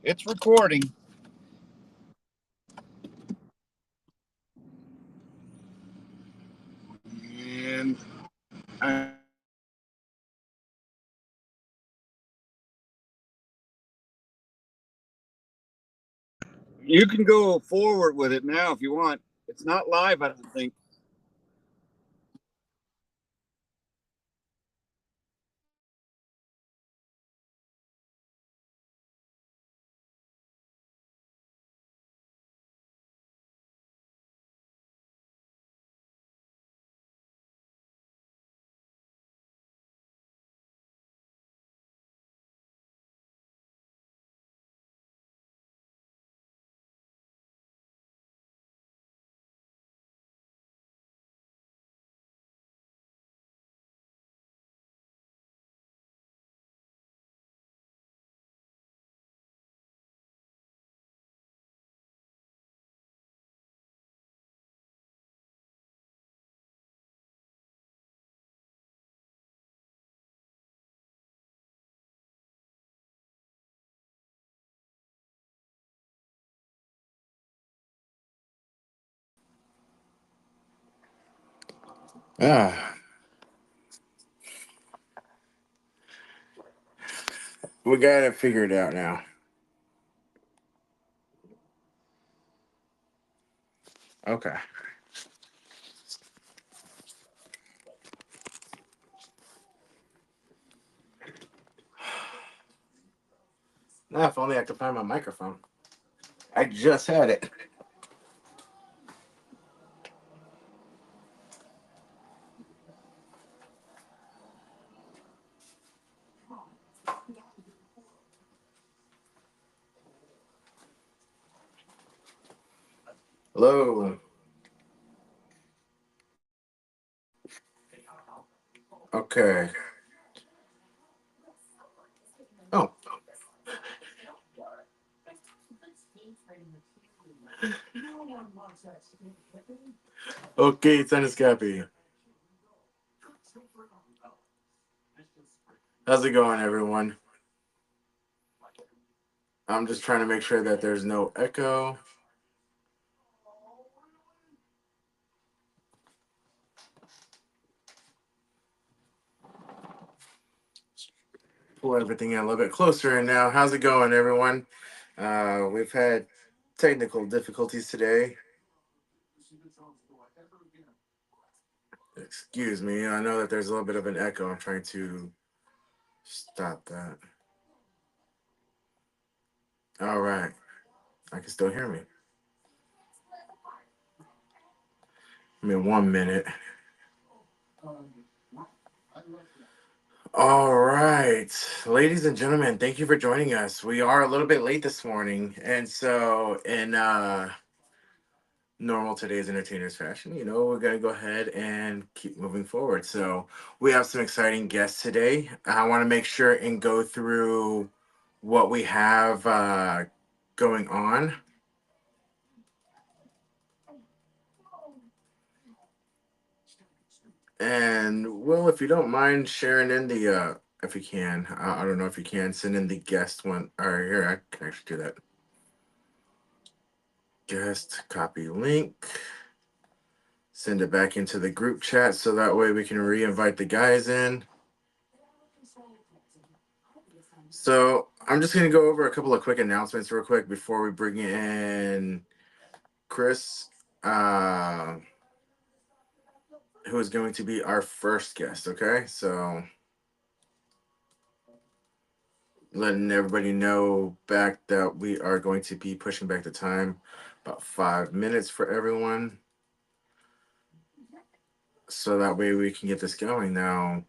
It's recording. And I, you can go forward with it now if you want. It's not live, I don't think. Ah, we got it figured out now. Okay. Now, if only I could find my microphone. I just had it. Hello. Okay. Oh, okay, Taniscapi. How's it going, everyone? I'm just trying to make sure that there's no echo. Pull everything in a little bit closer. And now, how's it going, everyone? We've had technical difficulties today. Excuse me. I know that there's a little bit of an echo. I'm trying to stop that. All right. I can still hear me. Give me 1 minute. All right, ladies and gentlemen, thank you for joining us. We are a little bit late this morning, and so in normal today's entertainers fashion, we're gonna go ahead and keep moving forward. So we have some exciting guests today. I want to make sure and go through what we have going on. And Will, if you don't mind sharing in the if you can, I don't know if you can send in the guest one. Or here, I can actually do that. Guest copy link. Send it back into the group chat so that way we can re-invite the guys in. So I'm just gonna go over a couple of quick announcements real quick before we bring in Chris, uh, who is going to be our first guest. Okay, so letting everybody know back that we are going to be pushing back the time about 5 minutes for everyone, so that way we can get this going. Now,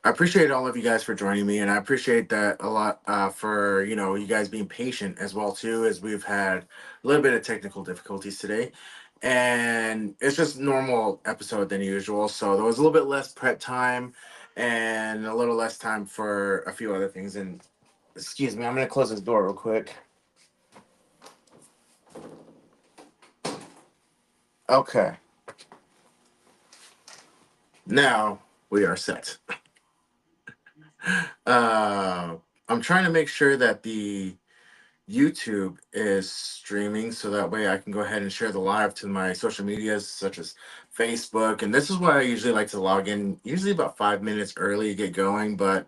I appreciate all of you guys for joining me, and I appreciate that a lot for you guys being patient as well too, as we've had a little bit of technical difficulties today, and it's just normal episode than usual. So there was a little bit less prep time, and a little less time for a few other things. And excuse me, I'm gonna close this door real quick. Okay, now we are set. Uh, I'm trying to make sure that the YouTube is streaming, so that way I can go ahead and share the live to my social medias such as Facebook. And this is why I usually like to log in, usually about 5 minutes early to get going. But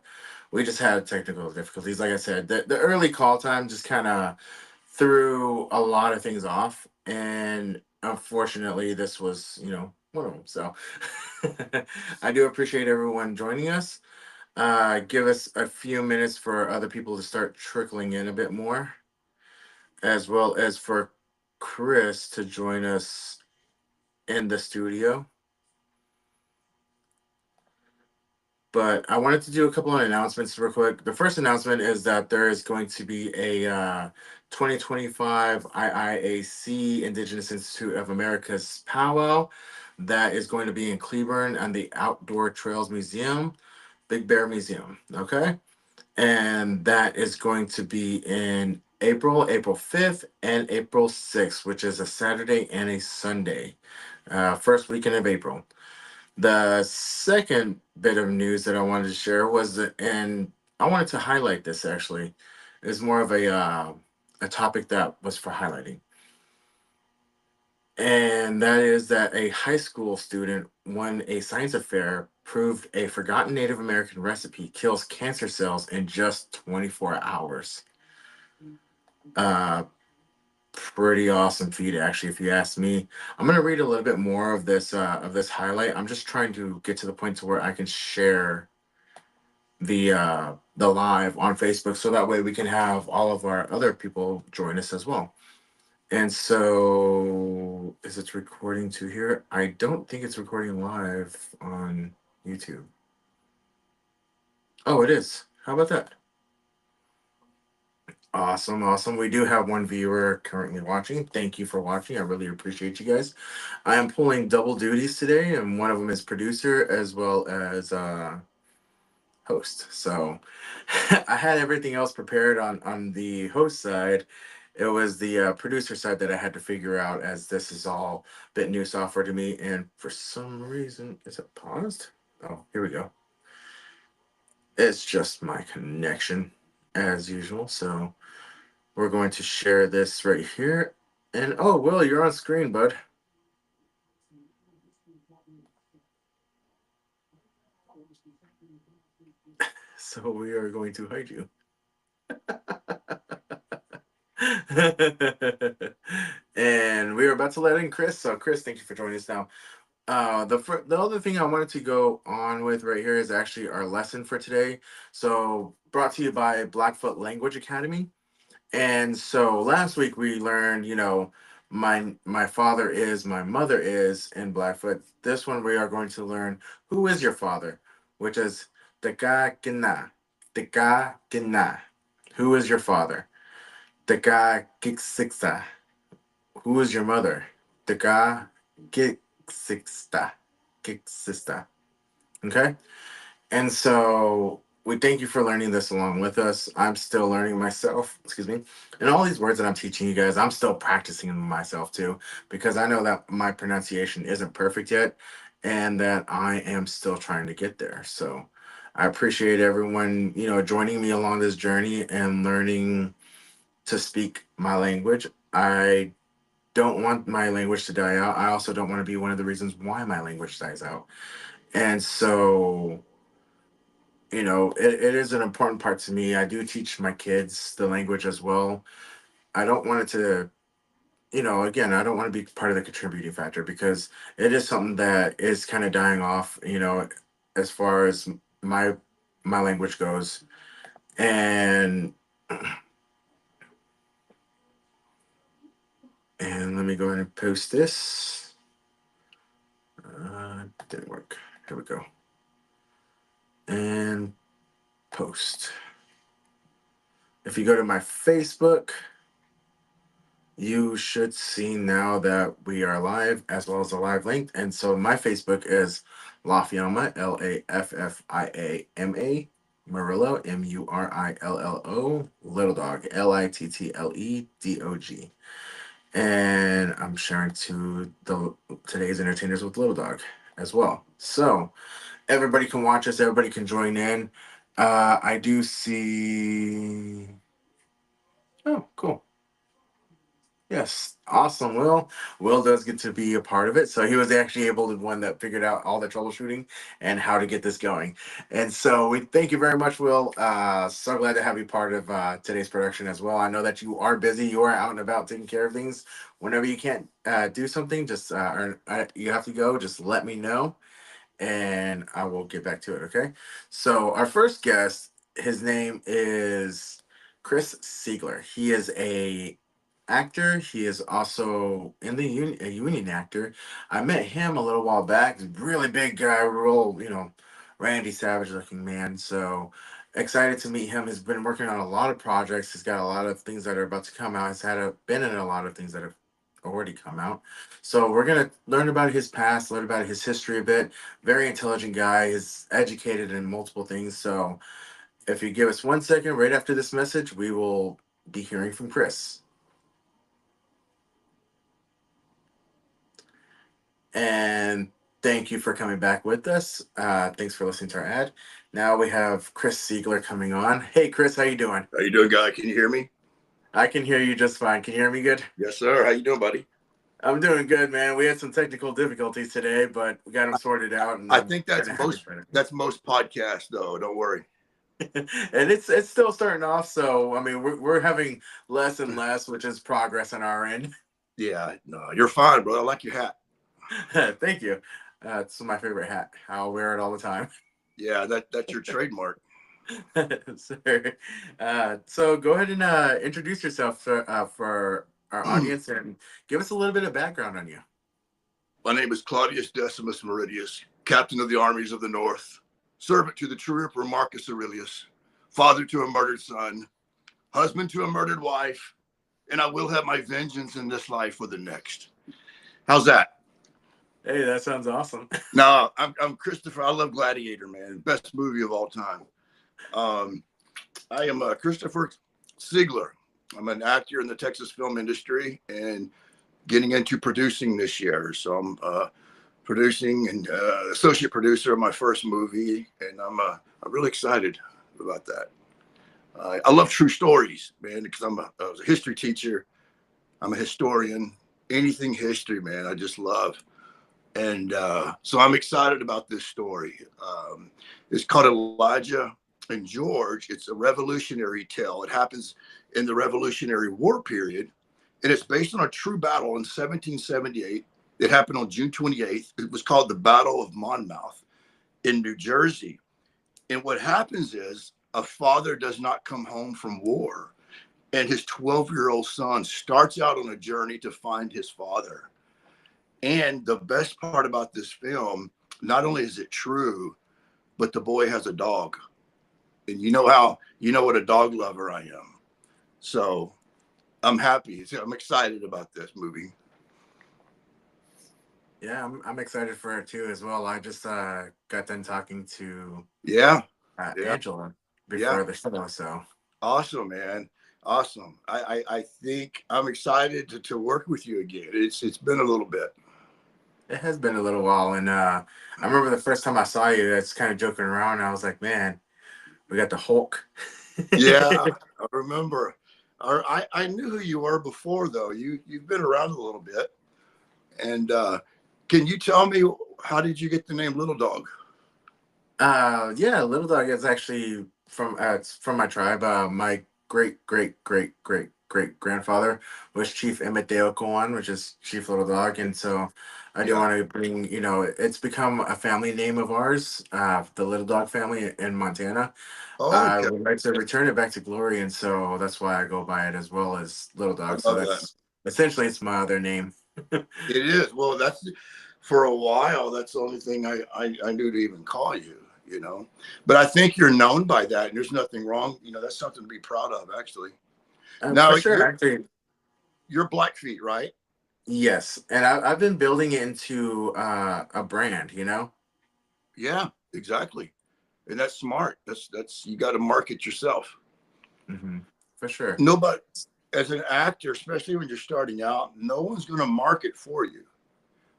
we just had technical difficulties. Like I said, the early call time just kind of threw a lot of things off. And unfortunately, this was, one of them. So I do appreciate everyone joining us. Give us a few minutes for other people to start trickling in a bit more, as well as for Chris to join us in the studio. But I wanted to do a couple of announcements real quick. The first announcement is that there is going to be a 2025 IIAC Indigenous Institute of America's powwow that is going to be in Cleburne and the Outdoor Trails Museum, Big Bear Museum. Okay. And that is going to be in April 5th and April 6th, which is a Saturday and a Sunday, first weekend of April. The second bit of news that I wanted to share was that, and I wanted to highlight this actually, is more of a topic that was for highlighting. And that is that a high school student won a science affair, proved a forgotten Native American recipe kills cancer cells in just 24 hours. Uh, Pretty awesome feat, actually, if you ask me. I'm gonna read a little bit more of this highlight. I'm just trying to get to the point to where I can share the live on Facebook, so that way we can have all of our other people join us as well. And so, is it recording to here? I don't think it's recording live on YouTube. Oh, it is. How about that? Awesome, awesome. We do have one viewer currently watching. Thank you for watching. I really appreciate you guys. I am pulling double duties today, and one of them is producer as well as host. So I had everything else prepared on the host side. It was the producer side that I had to figure out, as this is all bit new software to me. And for some reason, is it paused? Oh, here we go. It's just my connection as usual. So we're going to share this right here. And oh, Will, you're on screen, bud. So we are going to hide you. And we are about to let in Chris. So, Chris, thank you for joining us now. The other thing I wanted to go on with right here is actually our lesson for today. So, brought to you by Blackfoot Language Academy. And so last week we learned, my father is, my mother is in Blackfoot. This one we are going to learn who is your father, which is Deka Gina. Deka Gina. Who is your father? Deka Gixixa. Who is your mother? Deka Gixixta. Gixista. Okay? And so we thank you for learning this along with us. I'm still learning myself, excuse me. And all these words that I'm teaching you guys, I'm still practicing them myself too, because I know that my pronunciation isn't perfect yet and that I am still trying to get there. So I appreciate everyone, joining me along this journey and learning to speak my language. I don't want my language to die out. I also don't want to be one of the reasons why my language dies out. And so it is an important part to me. I do teach my kids the language as well. I don't want it to, again, I don't want to be part of the contributing factor, because it is something that is kind of dying off, as far as my my language goes. And and let me go ahead and post this. Didn't work. Here we go. And post. If you go to my Facebook, you should see now that we are live, as well as a live link. And so my Facebook is Lafiama, Laffiama, Murillo, Murillo, Little Dog, Littledog. And I'm sharing to the today's entertainers with Little Dog as well. So everybody can watch us, everybody can join in. I do see Oh, cool. Yes, awesome. Will does get to be a part of it. So he was actually able to one that figured out all the troubleshooting and how to get this going. And so we thank you very much, Will. So glad to have you part of today's production as well. I know that you are busy. You are out and about taking care of things. Whenever you can't do something, just or you have to go, just let me know and I will get back to it. Okay. So our first guest, his name is Chris Siegler. He is a actor. He is also in the a union actor. I met him a little while back. He's a really big guy, real Randy Savage looking man. So excited to meet him. He's been working on a lot of projects. He's got a lot of things that are about to come out. He's been in a lot of things that have already come out. So we're gonna learn about his past, learn about his history a bit. Very intelligent guy. Is educated in multiple things. So if you give us 1 second, right after this message, we will be hearing from Chris. And thank you for coming back with us. Thanks for listening to our ad. Now we have Chris Siegler coming on. Hey, Chris, how you doing? How you doing, guy? Can you hear me? I can hear you just fine. Can you hear me good? Yes, sir. How you doing, buddy? I'm doing good, man. We had some technical difficulties today, but we got them sorted out, and I I'm think kind of happy for it. that's most podcasts, though. Don't worry. And it's still starting off. So I mean, we're having less and less, which is progress on our end. Yeah, no, you're fine, bro. I like your hat. Thank you. It's my favorite hat. I'll wear it all the time. Yeah, that's your trademark. Sir. So go ahead and introduce yourself for our audience and give us a little bit of background on you. My name is Claudius Decimus Meridius, captain of the armies of the North, servant to the true Emperor Marcus Aurelius, father to a murdered son, husband to a murdered wife, and I will have my vengeance in this life or the next. How's that? Hey, that sounds awesome. No, I'm Christopher. I love Gladiator, man. Best movie of all time. I am Christopher Siegler. I'm an actor in the Texas film industry and getting into producing this year. So I'm producing and associate producer of my first movie, and I'm really excited about that. I love true stories, man, because I was a history teacher. I'm a historian. Anything history, man, I just love. And so I'm excited about this story. It's called Elijah and George. It's a revolutionary tale. It happens in the Revolutionary War period, and it's based on a true battle in 1778. It happened on June 28th. It was called the Battle of Monmouth in New Jersey. And what happens is a father does not come home from war, and his 12-year-old son starts out on a journey to find his father. And the best part about this film, not only is it true, but the boy has a dog. And you know what a dog lover I am. So I'm happy. I'm excited about this movie. Yeah, I'm excited for it too as well. I just got done talking to Yeah. Angela Yeah. before the show, so Awesome, man. Awesome. I think I'm excited to work with you again. It's been a little bit. it has been a little while. And I remember the first time I saw you, that's kind of joking around. I was like, man, we got the Hulk. Yeah, I remember. I knew who you were before, though. You've been around a little bit. And can you tell me, how did you get the name Little Dog? Yeah, Little Dog is actually from it's from my tribe. My great grandfather was Chief Emmett Dale Cowan, which is Chief Little Dog, and so I do Yeah. want to bring, it's become a family name of ours, the Little Dog family in Montana. Oh, I okay. would like to return it back to glory, and so that's why I go by it as well as Little I Dog. So love that. that's essentially it's my other name. It is. Well, that's for a while. That's the only thing I knew to even call you. But I think you're known by that, and there's nothing wrong. That's something to be proud of, actually. For Now sure, actually. you're Blackfeet, right? Yes, and I've been building it into a brand. Yeah, exactly. And that's smart. That's you got to market yourself. Hmm. For sure. Nobody, as an actor, especially when you're starting out, no one's going to market for you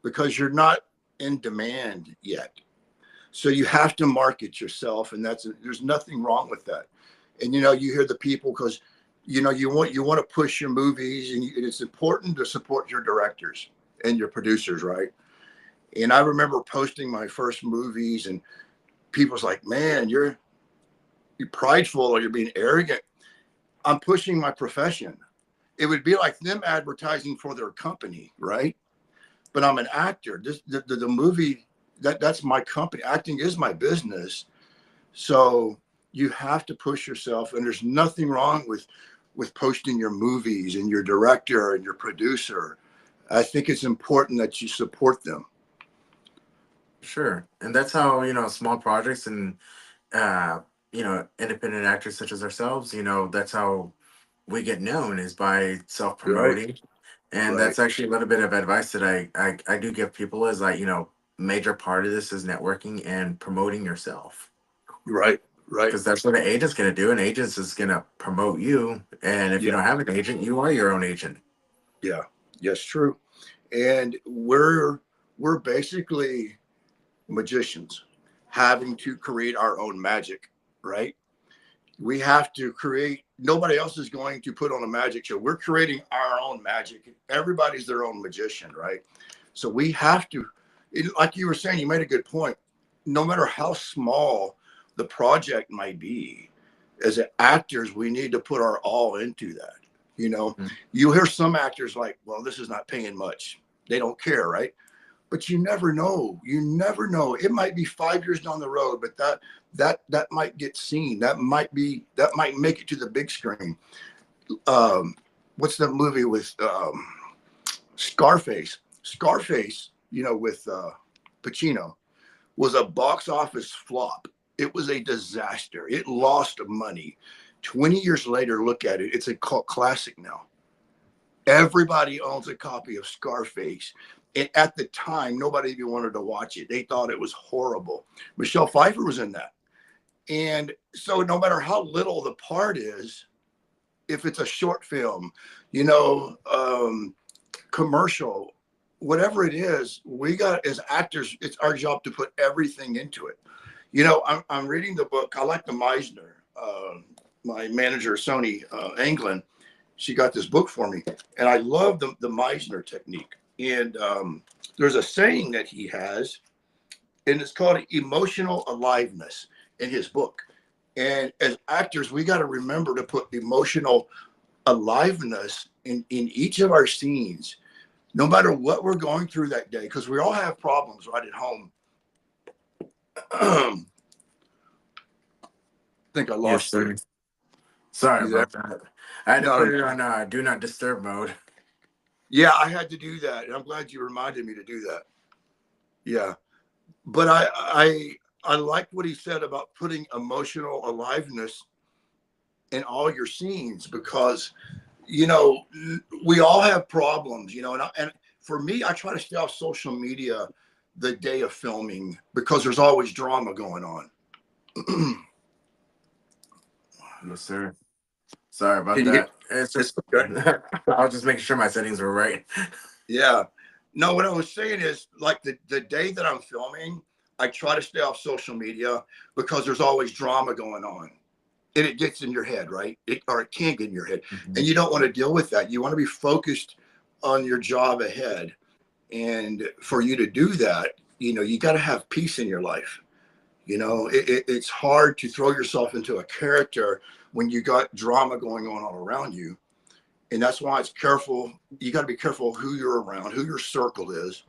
because you're not in demand yet. So you have to market yourself, and there's nothing wrong with that. And you hear the people because you know, you want to push your movies, and it's important to support your directors and your producers, right? And I remember posting my first movies, and people's like, "Man, you're prideful, or you're being arrogant." I'm pushing my profession. It would be like them advertising for their company, right? But I'm an actor. The movie, that's my company. Acting is my business. So you have to push yourself, and there's nothing wrong with posting your movies and your director and your producer. I think it's important that you support them. Sure. And that's how, small projects and, uh, independent actors such as ourselves, that's how we get known is by self Right, promoting. And right, that's actually a little bit of advice that I do give people is like, major part of this is networking and promoting yourself. right, right. Because that's what an agent's going to do. An agent is going to promote you. And if you Yeah, don't have an agent, you are your own agent. yeah, yes, true. And we're basically magicians having to create our own magic, right? We have to create, nobody else is going to put on a magic show. We're creating our own magic. Everybody's their own magician, right? So we have to, like you were saying, you made a good point. No matter how small the project might be, as actors, we need to put our all into that. You know, Mhm. you hear some actors like, well, this is not paying much. They don't care, right? But you never know. You never know. It might be 5 years down the road, but that might get seen. That might make it to the big screen. Um, what's that movie with Scarface? Scarface, you know, with Pacino, was a box office flop. It was a disaster. It lost money. 20 years later, look at it. It's a cult classic now. Everybody owns a copy of Scarface. And at the time, nobody even wanted to watch it. They thought it was horrible. Michelle Pfeiffer was in that. And so, no matter how little the part is, if it's a short film, you know, commercial, whatever it is, we got, as actors, it's our job to put everything into it. You know, I'm reading the book. I like the Meisner. My manager, Sony England, she got this book for me, and I love the Meisner technique. And there's a saying that he has, and it's called emotional aliveness in his book. And as actors, we got to remember to put emotional aliveness in each of our scenes, no matter what we're going through that day, because we all have problems right at home. I think I Yes, lost you. sir. Sorry You there? about that. I had to No, put no. it on do not disturb mode. Yeah, I had to do that. And I'm glad you reminded me to do that. Yeah. But I liked what he said about putting emotional aliveness in all your scenes, because you know we all have problems, you know, and for me, I try to stay off social media the day of filming because there's always drama going on. Yes, sir. Sorry about Can you hear? that. It's It's just okay. I was just making sure my settings were right. Yeah. No, what I was saying is, like, the day that I'm filming, I try to stay off social media because there's always drama going on. And it gets in your head, right? Or it can get in your head. And Mhm. you don't want to deal with that. You want to be focused on your job ahead. And for you to do that, you know, you got to have peace in your life. You know, it's hard to throw yourself into a character when you got drama going on all around you. And that's why it's careful. You got to be careful who you're around, who your circle is.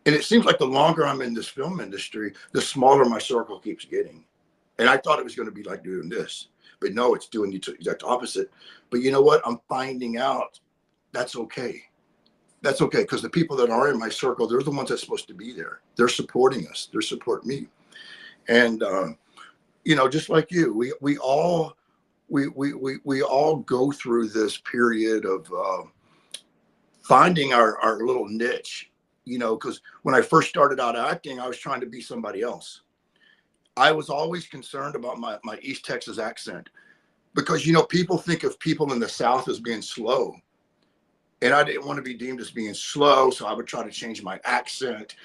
And it seems like the longer I'm in this film industry, the smaller my circle keeps getting. And I thought it was going to be like doing this, but no, it's doing the exact opposite. But you know what? I'm finding out that's okay. That's okay, because the people that are in my circle, they're the ones that's supposed to be there. They're supporting us. They're supporting me. And you know, just like you, we all go through this period of finding our little niche. You know, because when I first started out acting, I was trying to be somebody else. I was always concerned about my East Texas accent, because, you know, people think of people in the South as being slow. And I didn't want to be deemed as being slow. So I would try to change my accent.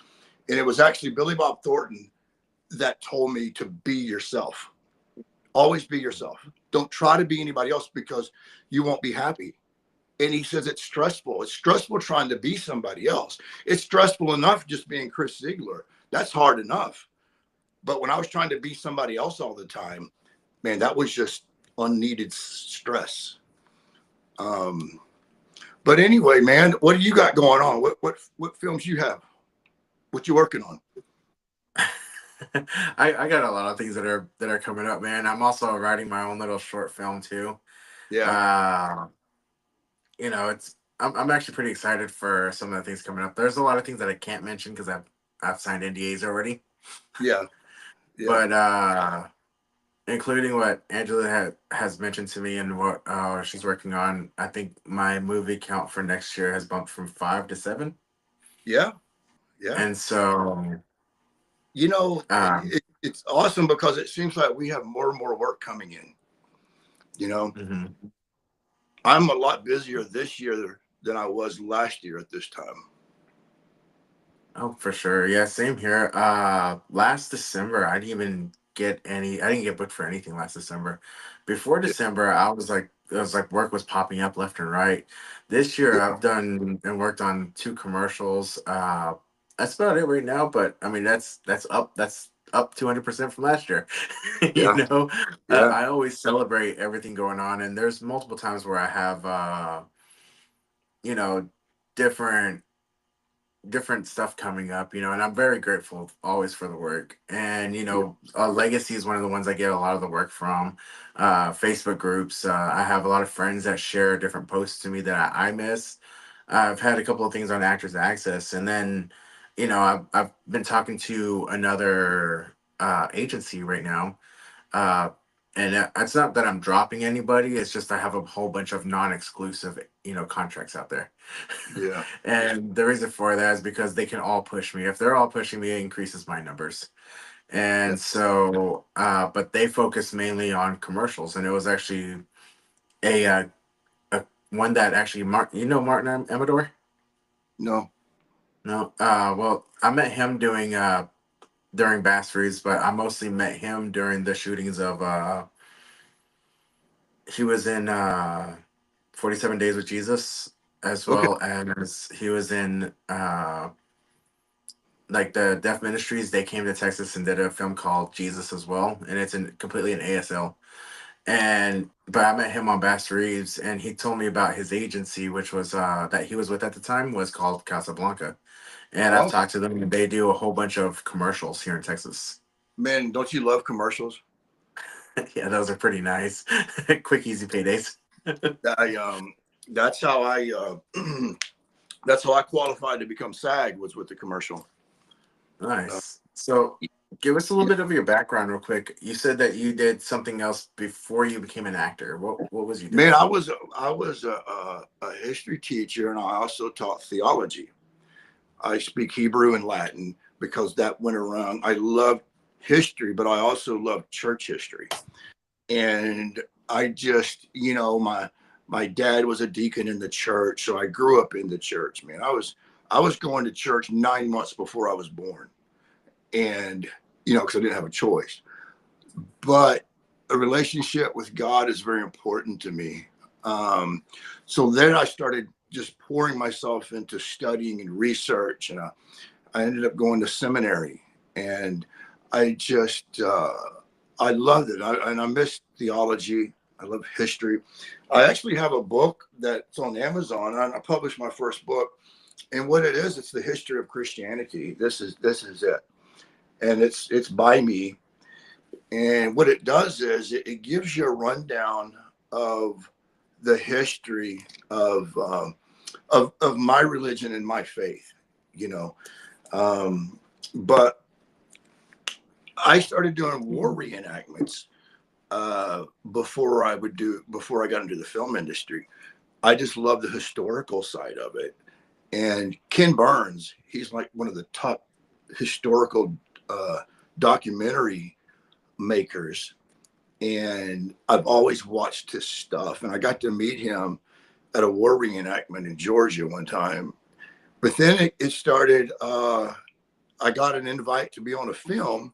And it was actually Billy Bob Thornton that told me to be yourself. Always be yourself. Don't try to be anybody else because you won't be happy. And he says it's stressful. It's stressful trying to be somebody else. It's stressful enough just being Chris Ziegler. That's hard enough. But when I was trying to be somebody else all the time, man, that was just unneeded stress. Um, but anyway, man, what do you got going on? What films you have? What you working on? I got a lot of things that are coming up, man. I'm also writing my own little short film too. Yeah, Uh, I'm actually pretty excited for some of the things coming up. There's a lot of things that I can't mention because I've signed NDAs already. yeah, yeah, But including what Angela has mentioned to me and what she's working on, I think my movie count for next year has bumped from 5 to 7. yeah, yeah. And so You know, um, it's awesome because it seems like we have more and more work coming in. You know, mhm. I'm a lot busier this year than I was last year at this time. Oh, for sure. Yeah, same here. Last December, I didn't get booked for anything last December. Before Yeah, December, it was like work was popping up left and right. This year, yeah, I've done and worked on 2 commercials. That's about it right now, but I mean, that's up 200% from last year. You yeah, know, yeah, I always celebrate everything going on, and there's multiple times where I have, you know, different stuff coming up, and I'm very grateful always for the work. And yeah, Legacy is one of the ones I get a lot of the work from. Facebook groups. I have a lot of friends that share different posts to me that I miss. I've had a couple of things on Actors Access, and then I've been talking to another agency right now. uh, and it's not that I'm dropping anybody. It's just I have a whole bunch of non-exclusive, contracts out there. yeah, And the reason for that is because they can all push me. If they're all pushing me, it increases my numbers. yeah. And so, but they focus mainly on commercials. And it was actually a one that actually, Martin Amador? No, No. Well, I met him doing during Bass Freeze, but I mostly met him during the shootings of he was in 47 Days with Jesus, as okay. well as he was in like the Deaf Ministries. They came to Texas and did a film called Jesus as well, and it's completely in ASL. And but I met him on Bass Reeves, and he told me about his agency, which was that he was with at the time, was called Casablanca. And I've Oh talked to them, and they do a whole bunch of commercials here in Texas. man, don't you love commercials? Yeah, those are pretty nice, quick, easy paydays. I that's how I that's how I qualified to become SAG was with the commercial. Uh, Nice. So, give us a little yeah. bit of your background, real quick. You said that you did something else before you became an actor. What was you Man, doing? I was a history teacher and I also taught theology. I speak Hebrew and Latin because that went around. I loved history, but I also loved church history. And I just, my dad was a deacon in the church, so I grew up in the church. Man, I was going to church 9 months before I was born, and because I didn't have a choice. But a relationship with God is very important to me. So then I started just pouring myself into studying and research, and I ended up going to seminary, and I just I loved it. And I miss theology. I love history. I actually have a book that's on Amazon. I published my first book, and what it is, it's the history of Christianity. This is it, and it's by me. And what it does is it gives you a rundown of the history of my religion and my faith. You know, but I started doing war reenactments before I got into the film industry. I just love the historical side of it. And Ken Burns, he's like one of the top historical documentary makers. And I've always watched his stuff. And I got to meet him at a war reenactment in Georgia one time. But then it started. I got an invite to be on a film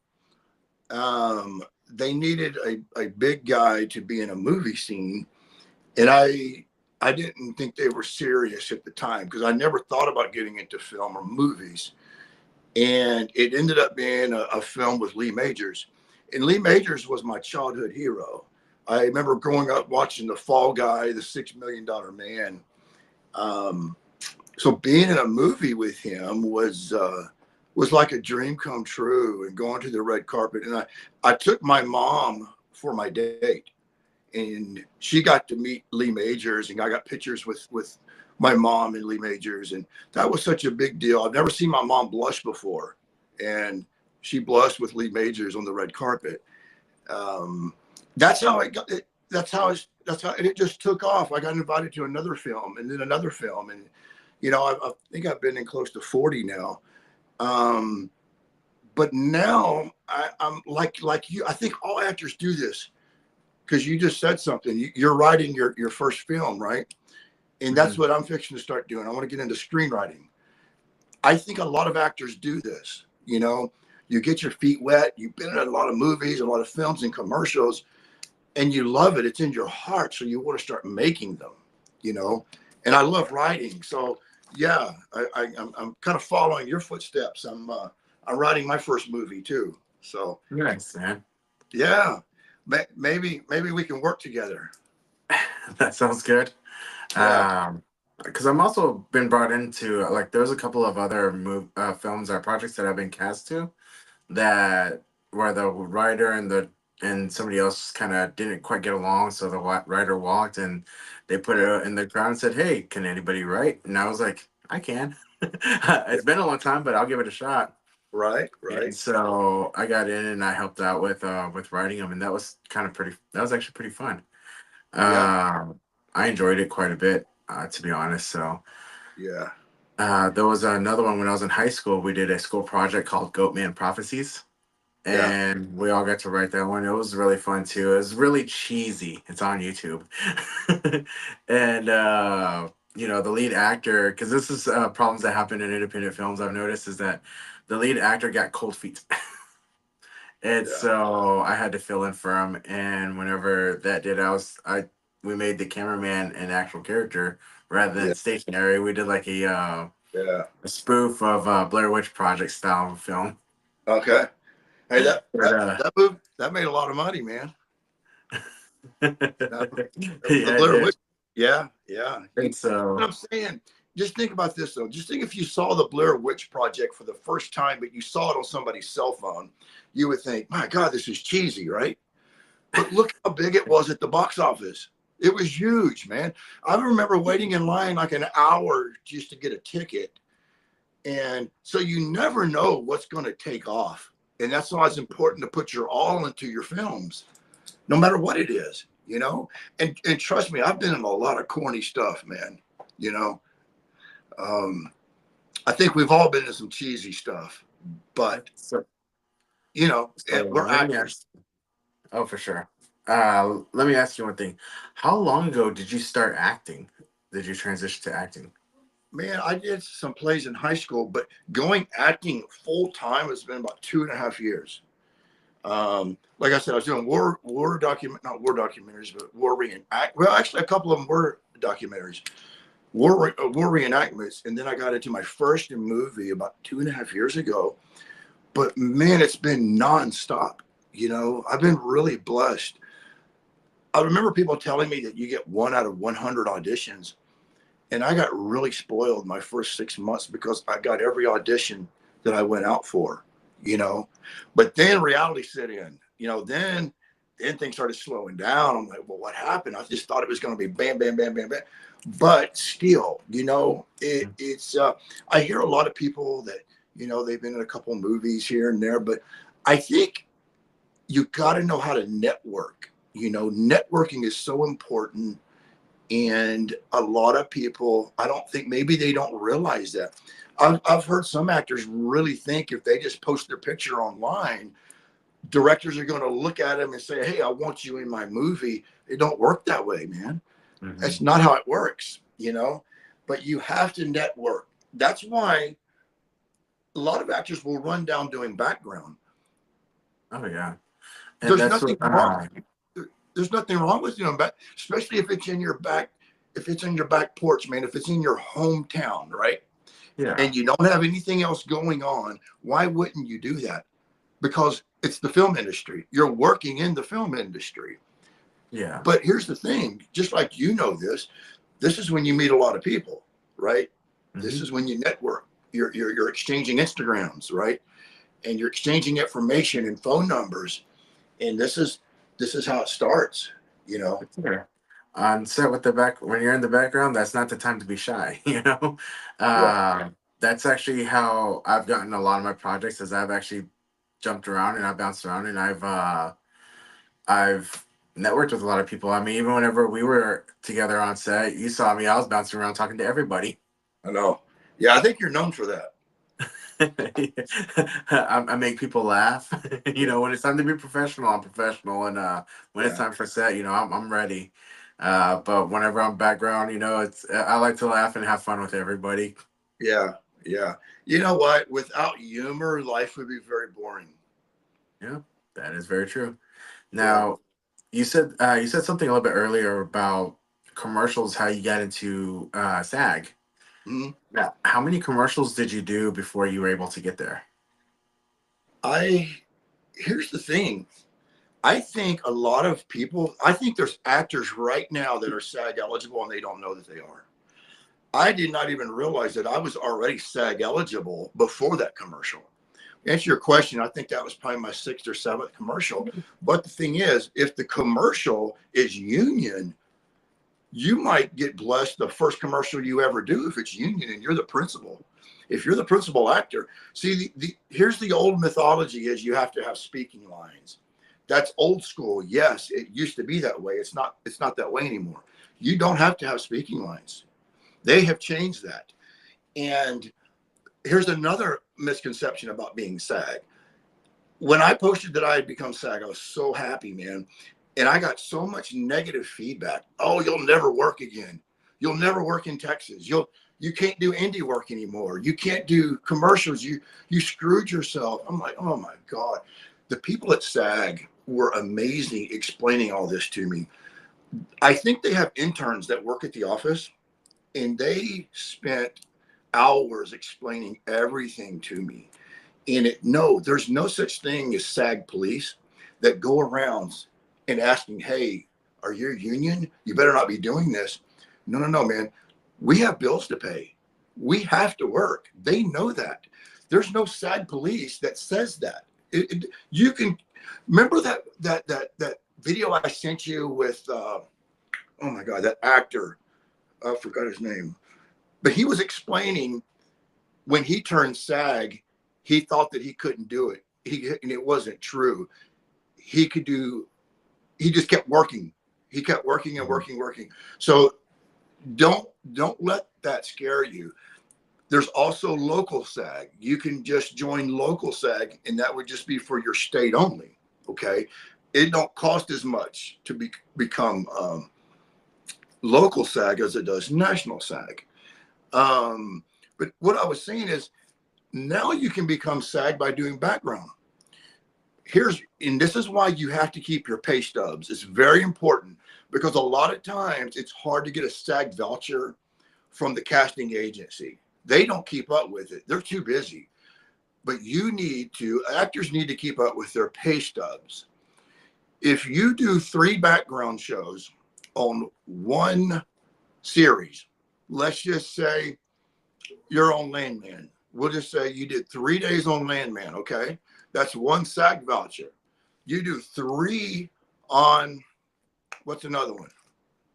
they needed a big guy to be in a movie scene. And I didn't think they were serious at the time because I never thought about getting into film or movies. And it ended up being a film with Lee Majors. And Lee Majors was my childhood hero. I remember growing up watching The Fall Guy, The $6 Million Man. So being in a movie with him was like a dream come true, and going to the red carpet. And I took my mom for my date, and she got to meet Lee Majors, and I got pictures with my mom and Lee Majors, and that was such a big deal. I've never seen my mom blush before, and she blushed with Lee Majors on the red carpet. That's how I got it. That's how and it just took off. I got invited to another film, and then another film, and I think I've been in close to 40 now. But now I'm like you. I think all actors do this because you just said something. You're writing your first film, right? And that's Mhm. what I'm fixing to start doing. I want to get into screenwriting. I think a lot of actors do this. You get your feet wet. You've been in a lot of movies, a lot of films and commercials, and you love it. It's in your heart, so you want to start making them. You know, and I love writing. So yeah, I'm kind of following your footsteps. I'm writing my first movie too. So Nice, man. yeah, maybe we can work together. That sounds good. Yeah, Because I'm also been brought into like there's a couple of other films or projects that I've been cast to that where the writer and somebody else kind of didn't quite get along, so the writer walked and they put it in the ground and said, "Hey, can anybody write?" And I was like, "I can." It's been a long time, but I'll give it a shot. right. And so I got in and I helped out with writing them, and that was kind of pretty. That was actually pretty fun. Yeah, I enjoyed it quite a bit, to be honest. So yeah, there was another one when I was in high school. We did a school project called Goatman Prophecies, yeah, and we all got to write that one. It was really fun too. It was really cheesy. It's on YouTube, and the lead actor, because this is problems that happen in independent films. I've noticed is that the lead actor got cold feet. And yeah, so I had to fill in for him. And whenever that did, we made the cameraman an actual character rather yeah, than stationary. We did like yeah. a spoof of Blair Witch Project style film. Okay. Hey, that But that that move that made a lot of money, man. That, the yeah, it Blair did. Witch. Yeah, yeah. And What so I'm saying, just think about this though. Just think if you saw the Blair Witch Project for the first time, but you saw it on somebody's cell phone, you would think, "My God, this is cheesy," right? But look how big it was at the box office. It was huge, man. I remember waiting in line like an hour just to get a ticket. And so you never know what's going to take off. And that's why it's important to put your all into your films, no matter what it is, And trust me, I've been in a lot of corny stuff, man. You know, um, I think we've all been in some cheesy stuff, but so we're let me actors. ask. Oh, for sure. Let me ask you one thing. How long ago did you start acting? Did you transition to acting? Man, I did some plays in high school, but going acting full time has been about 2.5 years. Like I said, I was doing not war documentaries, but war reenact. Well, actually, a couple of them were documentaries, war reenactments, and then I got into my first movie about 2.5 years ago. But man, it's been nonstop. I've been really blessed. I remember people telling me that you get 1 out of 100 auditions, and I got really spoiled my first 6 months because I got every audition that I went out for, you know. But then reality set in, then things started slowing down. I'm like, well, what happened? I just thought it was going to be bam, bam, bam, bam, bam. But still, I hear a lot of people that, they've been in a couple of movies here and there, but I think you got to know how to network. Networking is so important, and a lot of people, I don't think, maybe they don't realize that. I've heard some actors really think if they just post their picture online, directors are going to look at them and say, "Hey, I want you in my movie." It don't work that way, man. Hmm. That's not how it works. But you have to network. That's why a lot of actors will run down doing background. Oh yeah. And There's that's what nothing wrong. There's nothing wrong with doing back, especially if it's in your back, if it's in your back porch, man, if it's in your hometown, right? yeah, And you don't have anything else going on, why wouldn't you do that? Because it's the film industry. You're working in the film industry. yeah. But here's the thing, just like this is when you meet a lot of people, right? This Hmm. is when you network. You're exchanging Instagrams, right? And you're exchanging information and phone numbers. And this is how it starts, you know. Sure. On set with the back, when you're in the background, that's not the time to be shy. Yeah. Uh, that's actually how I've gotten a lot of my projects. As I've actually jumped around and I've bounced around and I've networked with a lot of people. I mean, even whenever we were together on set, you saw me. I was bouncing around talking to everybody. I know. Yeah, I think you're known for that. I make people laugh. Yeah. When it's time to be professional, I'm professional, and when it's Yeah. time for set, I'm ready. But whenever I'm background, it's I like to laugh and have fun with everybody. Yeah. Yeah. You know what? Without humor, life would be very boring. Yeah, that is very true. Yeah. Now, you said something a little bit earlier about commercials, how you got into SAG. Mhm. Now, how many commercials did you do before you were able to get there? I Here's the thing. I think a lot of people, I think there's actors right now that are SAG eligible and they don't know that they are. I did not even realize that I was already SAG eligible before that commercial. To answer your question, I think that was probably my sixth or seventh commercial. But the thing is, if the commercial is union, you might get blessed the first commercial you ever do if it's union and you're the principal. If you're the principal actor, see, here's the old mythology is you have to have speaking lines. That's old school. Yes, it used to be that way. It's not that way anymore. You don't have to have speaking lines. They have changed that. And here's another misconception about being SAG. When I posted that I had become SAG, I was so happy, man. And I got so much negative feedback. Oh, you'll never work again. You'll never work in Texas. You can't do indie work anymore. You can't do commercials. You screwed yourself. I'm like, oh my God. The people at SAG were amazing explaining all this to me. I think they have interns that work at the office and they spent hours explaining everything to me. And no, there's no such thing as SAG police that go around and asking, hey, are you a union? You better not be doing this. No, no, no, man. We have bills to pay. We have to work. They know that. There's no SAG police that says that. You can remember that video I sent you with oh my God, that actor. I forgot his name. But he was explaining when he turned SAG, he thought that he couldn't do it. And it wasn't true. He could do, he just kept working. He kept working and Mhm. working, working. So don't let that scare you. There's also local SAG. You can just join local SAG, and that would just be for your state only. Okay. It don't cost as much to become local SAG as it does national SAG. But what I was saying is now you can become SAG by doing background. And this is why you have to keep your pay stubs. It's very important because a lot of times it's hard to get a SAG voucher from the casting agency. They don't keep up with it. They're too busy. But actors need to keep up with their pay stubs. If you do 3 background shows on one series, let's just say you're on Landman. We'll just say you did 3 days on Landman, okay? That's one SAG voucher. You do 3 on, what's another one?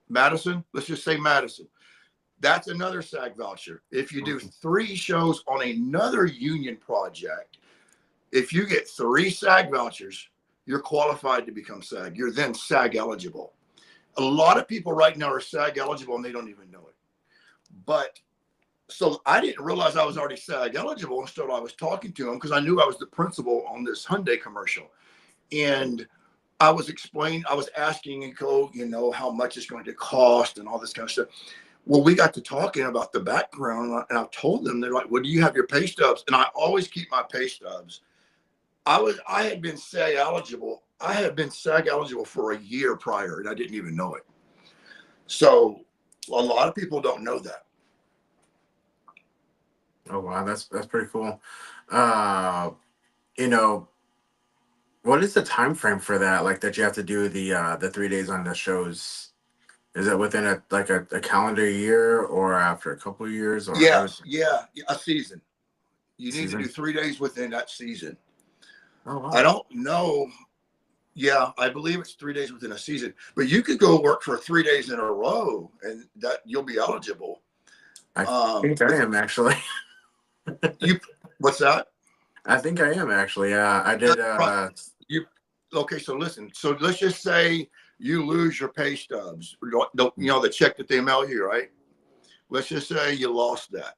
Madison? Let's just say Madison. That's another SAG voucher. If you do 3 shows on another union project, if you get 3 SAG vouchers, you're qualified to become SAG. You're then SAG eligible. A lot of people right now are SAG eligible and they don't even know it. But so I didn't realize I was already SAG eligible until I was talking to him because I knew I was the principal on this Hyundai commercial. And I was asking and how much it's going to cost and all this kind of stuff. Well, we got to talking about the background and I told them, they're like, well, do you have your pay stubs? And I always keep my pay stubs. I had been SAG eligible. I had been SAG eligible for a year prior, and I didn't even know it. So a lot of people don't know that. Oh wow, that's pretty cool. Uh, you know, what is the time frame for that? Like that you have to do the 3 days on the shows. Is it within a calendar year or after a couple of years or how Yes, does yeah, a season. You need to do season? 3 days within that season. Oh I wow. don't know. Yeah, I believe it's 3 days within a season, but you could go work for 3 days in a row and that you'll be eligible. I think I But am actually. you, what's that? I think I am actually. Yeah, I did. Right. You, okay, so listen. So let's just say you lose your pay stubs, the check that they mail you, right? Let's just say you lost that.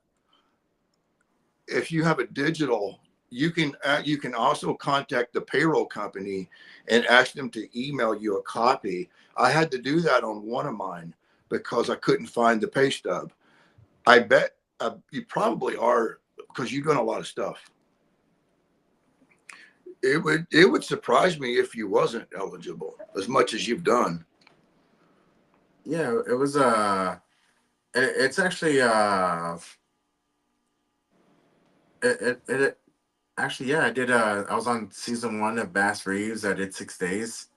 If you have a digital, you can also contact the payroll company and ask them to email you a copy. I had to do that on one of mine because I couldn't find the pay stub. I bet you probably are because you're doing a lot of stuff. It would surprise me if you wasn't eligible as much as you've done. Yeah, it was. It's actually. It actually. Yeah, I did. I was on season one of Bass Reeves. I did 6 days.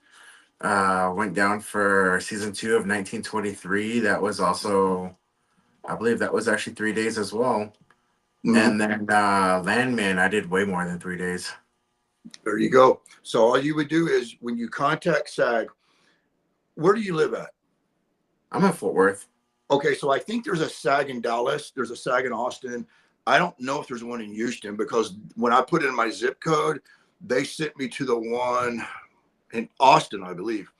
Went down for season two of 1923. That was also, I believe, that was actually 3 days as well. Mhm. And then Landman, I did way more than 3 days. There you go. So all you would do is when you contact SAG, where do you live at? I'm in Fort Worth. Okay, so I think there's a SAG in Dallas. There's a SAG in Austin. I don't know if there's one in Houston because when I put in my zip code, they sent me to the one in Austin, I believe.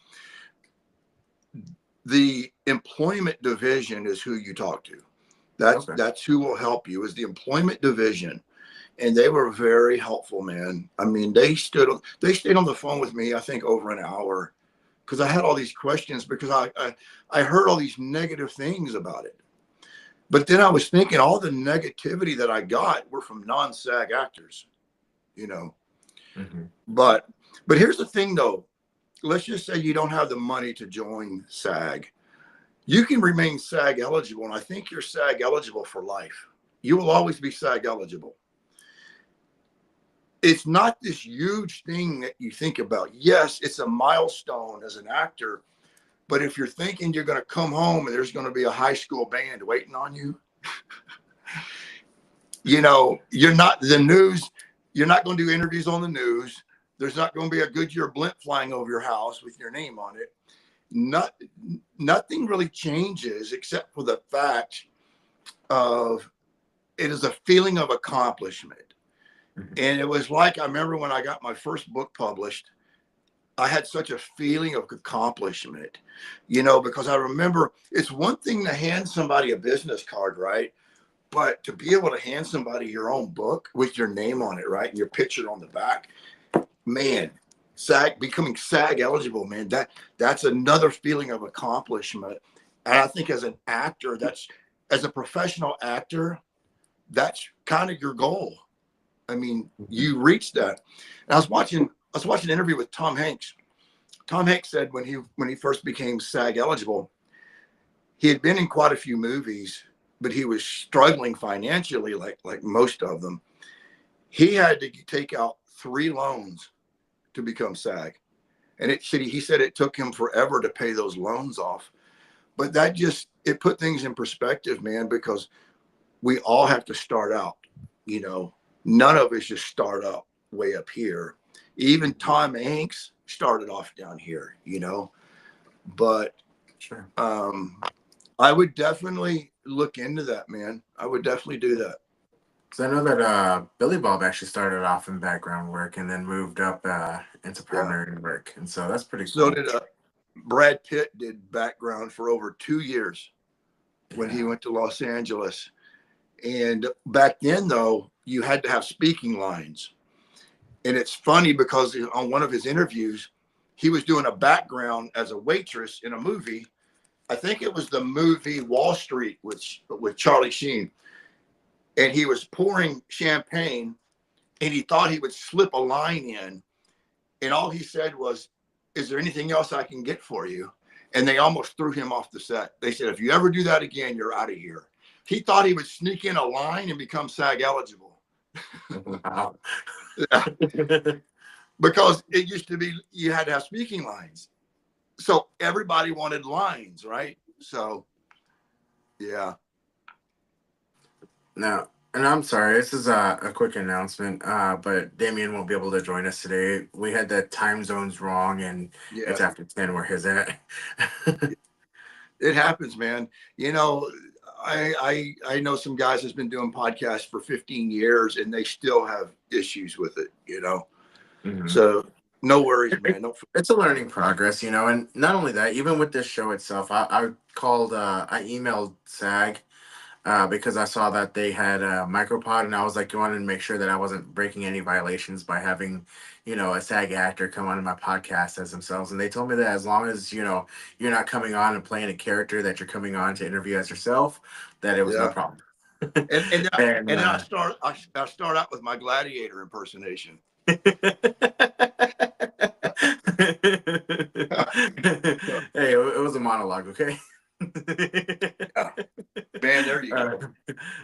The employment division is who you talk to. That's Okay. that's who will help you is the employment division. And they were very helpful, man. I mean, they stayed on the phone with me, I think, over an hour because I had all these questions because I heard all these negative things about it. But then I was thinking all the negativity that I got were from non-SAG actors, you know. Hmm. But but here's the thing though. Let's just say you don't have the money to join SAG. You can remain SAG eligible, and I think you're SAG eligible for life. You will always be SAG eligible. It's not this huge thing that you think about. Yes, it's a milestone as an actor, but if you're thinking you're going to come home and there's going to be a high school band waiting on you, you're not the news. You're not going to do interviews on the news. There's not going to be a Goodyear blimp flying over your house with your name on it. Not, nothing really changes except for the fact of it is a feeling of accomplishment. Hmm. And it was like I remember when I got my first book published, I had such a feeling of accomplishment, because I remember it's one thing to hand somebody a business card, right? But to be able to hand somebody your own book with your name on it, right? And your picture on the back, man, becoming SAG eligible, man, that's another feeling of accomplishment. And I think as an actor, as a professional actor, that's kind of your goal. I mean, you reach that. And I was watching an interview with Tom Hanks. Tom Hanks said when he first became SAG eligible, he had been in quite a few movies, but he was struggling financially, like most of them. He had to take out 3 loans to become SAG, and he said it took him forever to pay those loans off. But it put things in perspective, man, because we all have to start out. You know, none of us just start up way up here. Even Tom Hanks started off down here. But Sure. I would definitely look into that, man. I would definitely do that. So I know that Billy Bob actually started off in background work and then moved up into Yeah. primary work, and so that's pretty So cool. did Brad Pitt did background for over 2 years when he Yeah. went to Los Angeles. And back then, though, you had to have speaking lines. And it's funny because on one of his interviews, he was doing a background as a waitress in a movie. I think it was the movie Wall Street with Charlie Sheen. And he was pouring champagne and he thought he would slip a line in. And all he said was, is there anything else I can get for you? And they almost threw him off the set. They said, if you ever do that again, you're out of here. He thought he would sneak in a line and become SAG eligible. Wow. Yeah. Because it used to be you had to have speaking lines. So everybody wanted lines, right? So, yeah. Now, and I'm sorry, this is a quick announcement, but Damien won't be able to join us today. We had the time zones wrong, and Yeah. it's after 10 where his at. It happens, man. You know, I know some guys that's been doing podcasts for 15 years and they still have issues with it, you know. Mhm. So no worries, man. Don't. It's a learning progress, and not only that, even with this show itself, I emailed SAG because I saw that they had a micropod, and I was like, I wanted to make sure that I wasn't breaking any violations by having, a SAG actor come onto my podcast as themselves. And they told me that as long as, you're not coming on and playing a character, that you're coming on to interview as yourself, that it was no Yeah. problem. And And then I start out with my gladiator impersonation. Hey, it was a monologue, okay? Yeah. Man, there you go.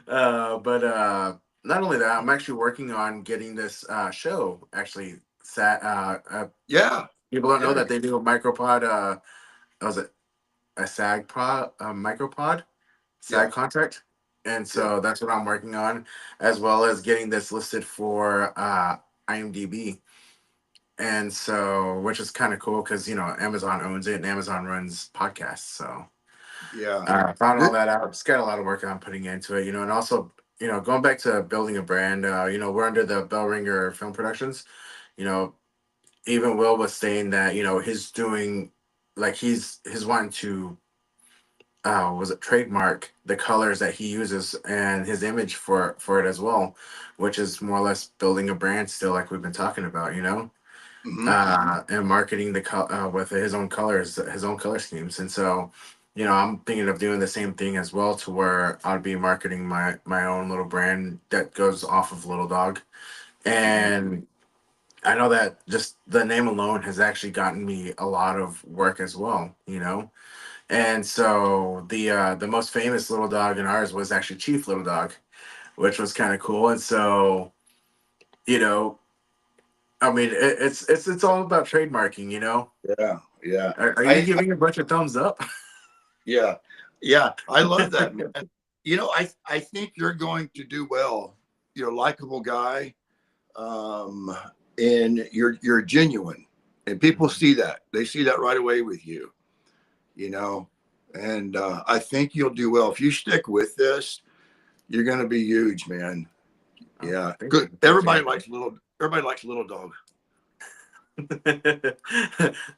But not only that, I'm actually working on getting this show actually sat. Yeah. People don't know Yeah. that they do a micropod. Was it a SAG pod, a micropod, Yeah. SAG contract? And Yeah. so that's what I'm working on, as well as getting this listed for IMDb. And so, which is kind of cool because Amazon owns it and Amazon runs podcasts. So Yeah. found all Th- that out. Just got a lot of work I'm putting into it, and also, going back to building a brand. We're under the Bell Ringer Film Productions. You know, even Will was saying that he's doing like he's wanting to was it trademark the colors that he uses and his image for it as well, which is more or less building a brand still, like we've been talking about. mhm. And marketing with his own colors, his own color schemes. And so, I'm thinking of doing the same thing as well, to where I'd be marketing my own little brand that goes off of Little Dog. Mhm. And I know that just the name alone has actually gotten me a lot of work as well. And so the most famous Little Dog in ours was actually Chief Little Dog, which was kind of cool. And so, you know, I mean, it's all about trademarking. Yeah. Yeah. Are you I giving a bunch of thumbs up? Yeah. Yeah. I love that, man. You know, I think you're going to do well. You're a likable guy. Um, and you're genuine. And people Mhm. see that. They see that right away with you, you know. And I think you'll do well. If you stick with this, you're gonna be huge, man. Oh, Yeah. thank Good. you. Appreciate it. Everybody likes little dog.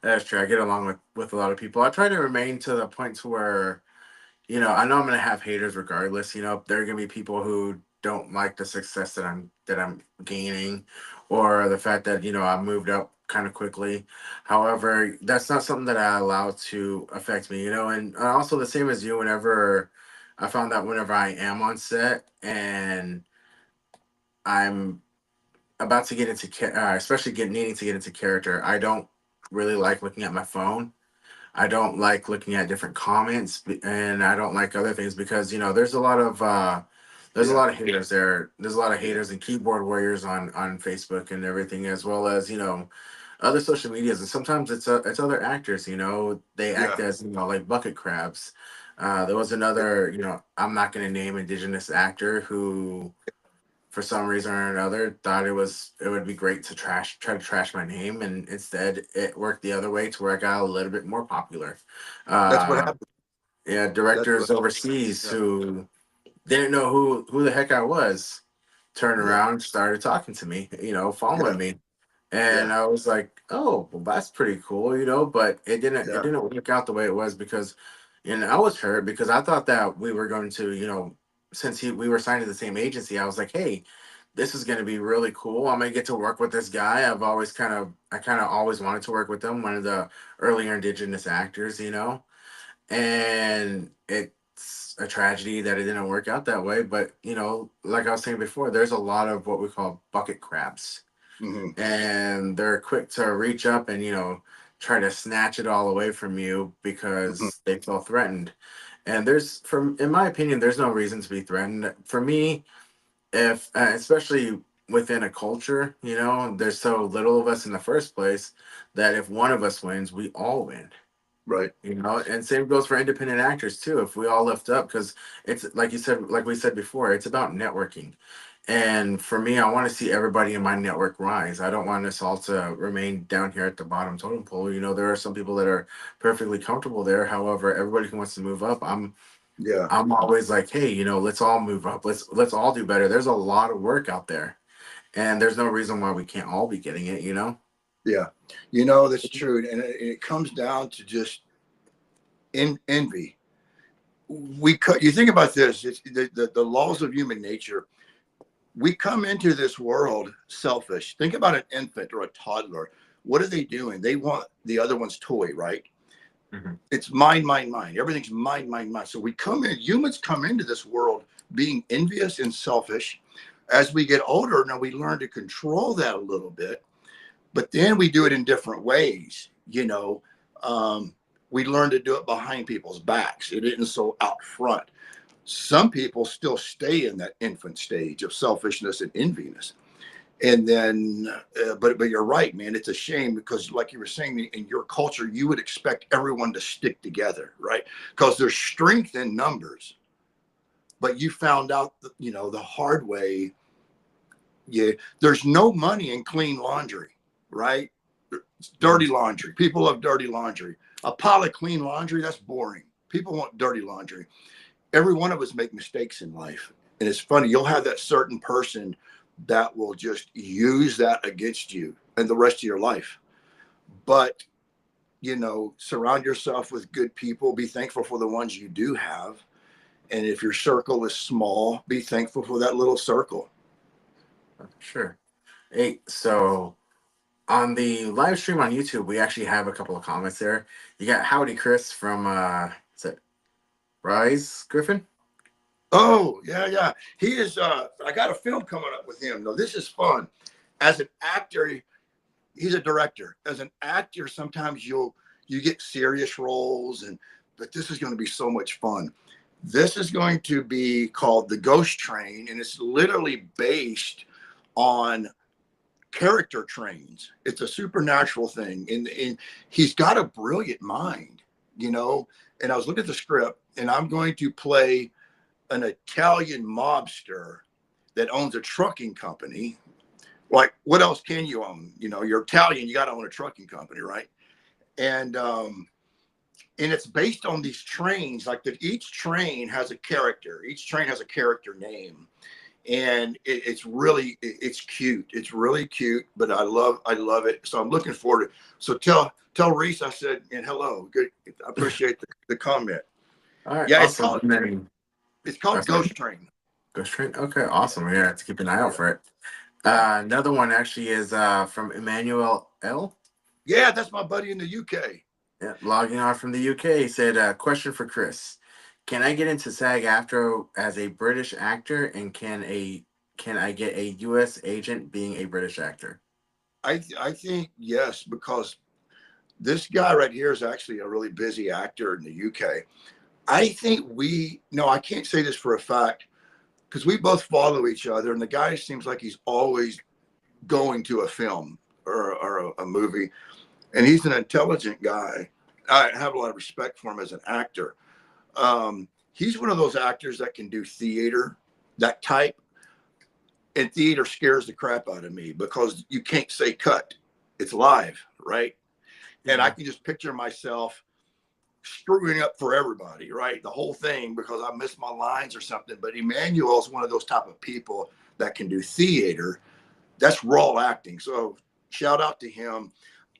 That's true. I get along with a lot of people. I try to remain to the point to where, I know I'm gonna have haters regardless. There are gonna be people who don't like the success that I'm gaining, or the fact that I moved up kind of quickly. However, that's not something that I allow to affect me. And also the same as you. Whenever I found that whenever I am on set and I'm about to get into, especially needing to get into character, I don't really like looking at my phone. I don't like looking at different comments, and I don't like other things because there's a lot of Yeah. haters there. There's a lot of Yeah. haters and keyboard warriors on Facebook and everything, as well as other social medias. And sometimes it's other actors. They act Yeah. as like bucket crabs. There was another, I'm not going to name indigenous actor who, for some reason or another, thought it would be great to try to trash my name, and instead it worked the other way to where I got a little bit more popular. That's what uh happened. yeah, That's what directors overseas yeah. who didn't know who the heck I was turned Yeah. around and started talking to me, Yeah. following me. Yeah. And I was like, oh, well, that's pretty cool, but it Yeah. didn't work out the way it was because, I was hurt because I thought that we were going to, since we were signed to the same agency, I was like, hey, this is going to be really cool. I'm going to get to work with this guy. I kind of always wanted to work with him, one of the earlier indigenous actors. And it's a tragedy that it didn't work out that way. But, like I was saying before, there's a lot of what we call bucket crabs, Hmm. and they're quick to reach up and try to snatch it all away from you Mhm. because they feel threatened. And there's, from in my opinion, there's no reason to be threatened. For me, if especially within a culture, you know, there's so little of us in the first place that if one of us wins, we all win. Right. You know, and same goes for independent actors too. If we all lift up, because it's like you said, like we said before, it's about networking. And for me, I want to see everybody in my network rise. I don't want us all to remain down here at the bottom totem pole. You know, there are some people that are perfectly comfortable there. However, everybody who wants to move up, Yeah. I'm always like, hey, you know, let's all move up. Let's all do better. There's a lot of work out there, and there's no reason why we can't all be getting it. You know. Yeah. You know, that's true. And it comes down to just envy. You think about this, it's the laws of human nature. We come into this world selfish. Think about an infant or a toddler. What are they doing? They want the other one's toy, right? Mhm. It's mine, mine, mine. Everything's mine, mine, mine. So humans come into this world being envious and selfish. As we get older, now we learn to control that a little bit, but then we do it in different ways. Um, we learn to do it behind people's backs. It isn't so out front. Some people still stay in that infant stage of selfishness and enviness. And then, but you're right, man. It's a shame because, like you were saying, in your culture, you would expect everyone to stick together, right? Because there's strength in numbers. But you found out, the hard way. Yeah, there's no money in clean laundry, right? It's dirty Mhm. laundry. People love dirty laundry. A pile of clean laundry, that's boring. People want dirty laundry. Every one of us make mistakes in life. And it's funny, you'll have that certain person that will just use that against you and the rest of your life. But, surround yourself with good people. Be thankful for the ones you do have. And if your circle is small, be thankful for that little circle. Sure. Hey, so on the live stream on YouTube, we actually have a couple of comments there. You got Howdy Chris from is it Rise Griffin? Oh, yeah, yeah. He is I got a film coming up with him. No, this is fun. As an actor, he's a director. As an actor, sometimes you get serious roles, but this is going to be so much fun. This is going to be called The Ghost Train, and it's literally based on character trains. It's a supernatural thing, and he's got a brilliant mind, And I was looking at the script, and I'm going to play an Italian mobster that owns a trucking company. Like, what else can you own? You're Italian, you got to own a trucking company, right? And it's based on these trains. Like that, each train has a character. Each train has a character name, and it's cute. It's really cute, but I love it. So I'm looking forward to it. So tell Reese I said, and hello. Good. I appreciate the comment. All right, Yeah, awesome. And then, it's oh, called sorry, Ghost Train. Ghost Train. Okay, awesome. Yeah, have to keep an eye out Yeah. for it. Another one actually is from Emmanuel L. Yeah, that's my buddy in the UK. Yeah, logging on from the UK. He said, question for Chris. Can I get into SAG after as a British actor, and can I get a US agent being a British actor? I think yes, because this guy right here is actually a really busy actor in the UK. I think no, I can't say this for a fact because we both follow each other, and the guy seems like he's always going to a film or a movie, and he's an intelligent guy. I have a lot of respect for him as an actor. He's one of those actors that can do theater, that type, and theater scares the crap out of me because you can't say cut. It's live, right? And I Yeah. can just picture myself screwing up for everybody, right? The whole thing because I missed my lines or something. But Emmanuel's one of those type of people that can do theater. That's raw acting. So shout out to him.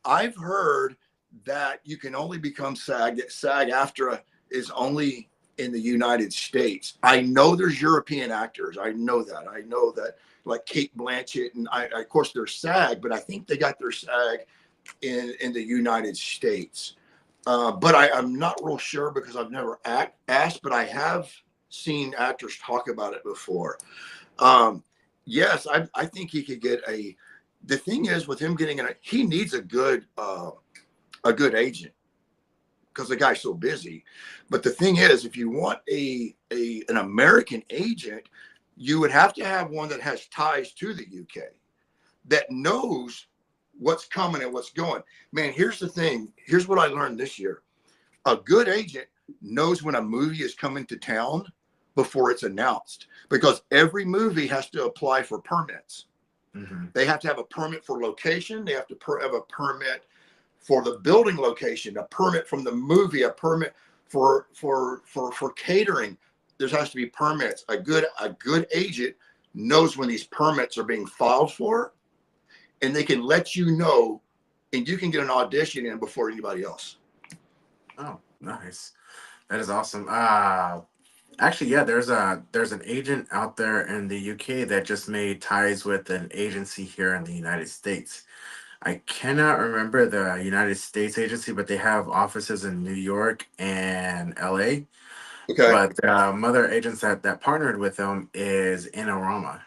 I've heard that you can only become that SAG after is only in the United States. I know there's European actors. I know that like Kate Blanchett and of course there's SAG, but I think they got their SAG in the United States. But I'm not real sure because I've never asked, but I have seen actors talk about it before. Um, yes, I think he could get the thing is with him getting he needs a a good agent because the guy's so busy. But the thing is, if you want an American agent, you would have to have one that has ties to the UK, that knows what's coming and what's going. Man, here's the thing. Here's what I learned this year. A good agent knows when a movie is coming to town before it's announced, because every movie has to apply for permits. Mm-hmm. They have to have a permit for location. They have to have a permit for the building location, a permit from the movie, a permit for catering. There has to be permits. A good agent knows when these permits are being filed for, and they can let you know, and you can get an audition in before anybody else. Oh, nice. That is awesome. Actually, yeah, there's an agent out there in the UK that just made ties with an agency here in the United States. I cannot remember the United States agency, but they have offices in New York and LA. Okay. But mother agents that partnered with them is Inorama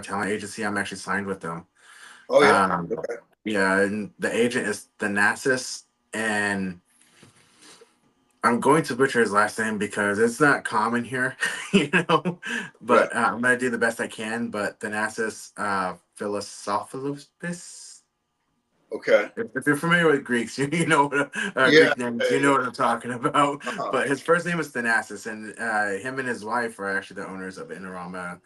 Talent Agency. I'm actually signed with them. Oh yeah. Um, Okay. yeah, and the agent is the Thanasis, and I'm going to butcher his last name because it's not common here, you know. Right. But I'm gonna do the best I can. But Thanasis Philosophilus. Okay. If you're familiar with Greeks, you know what Yeah. Greek names, you know what I'm talking about. Uh-huh. But his first name is Thanasis, and him and his wife are actually the owners of Inorama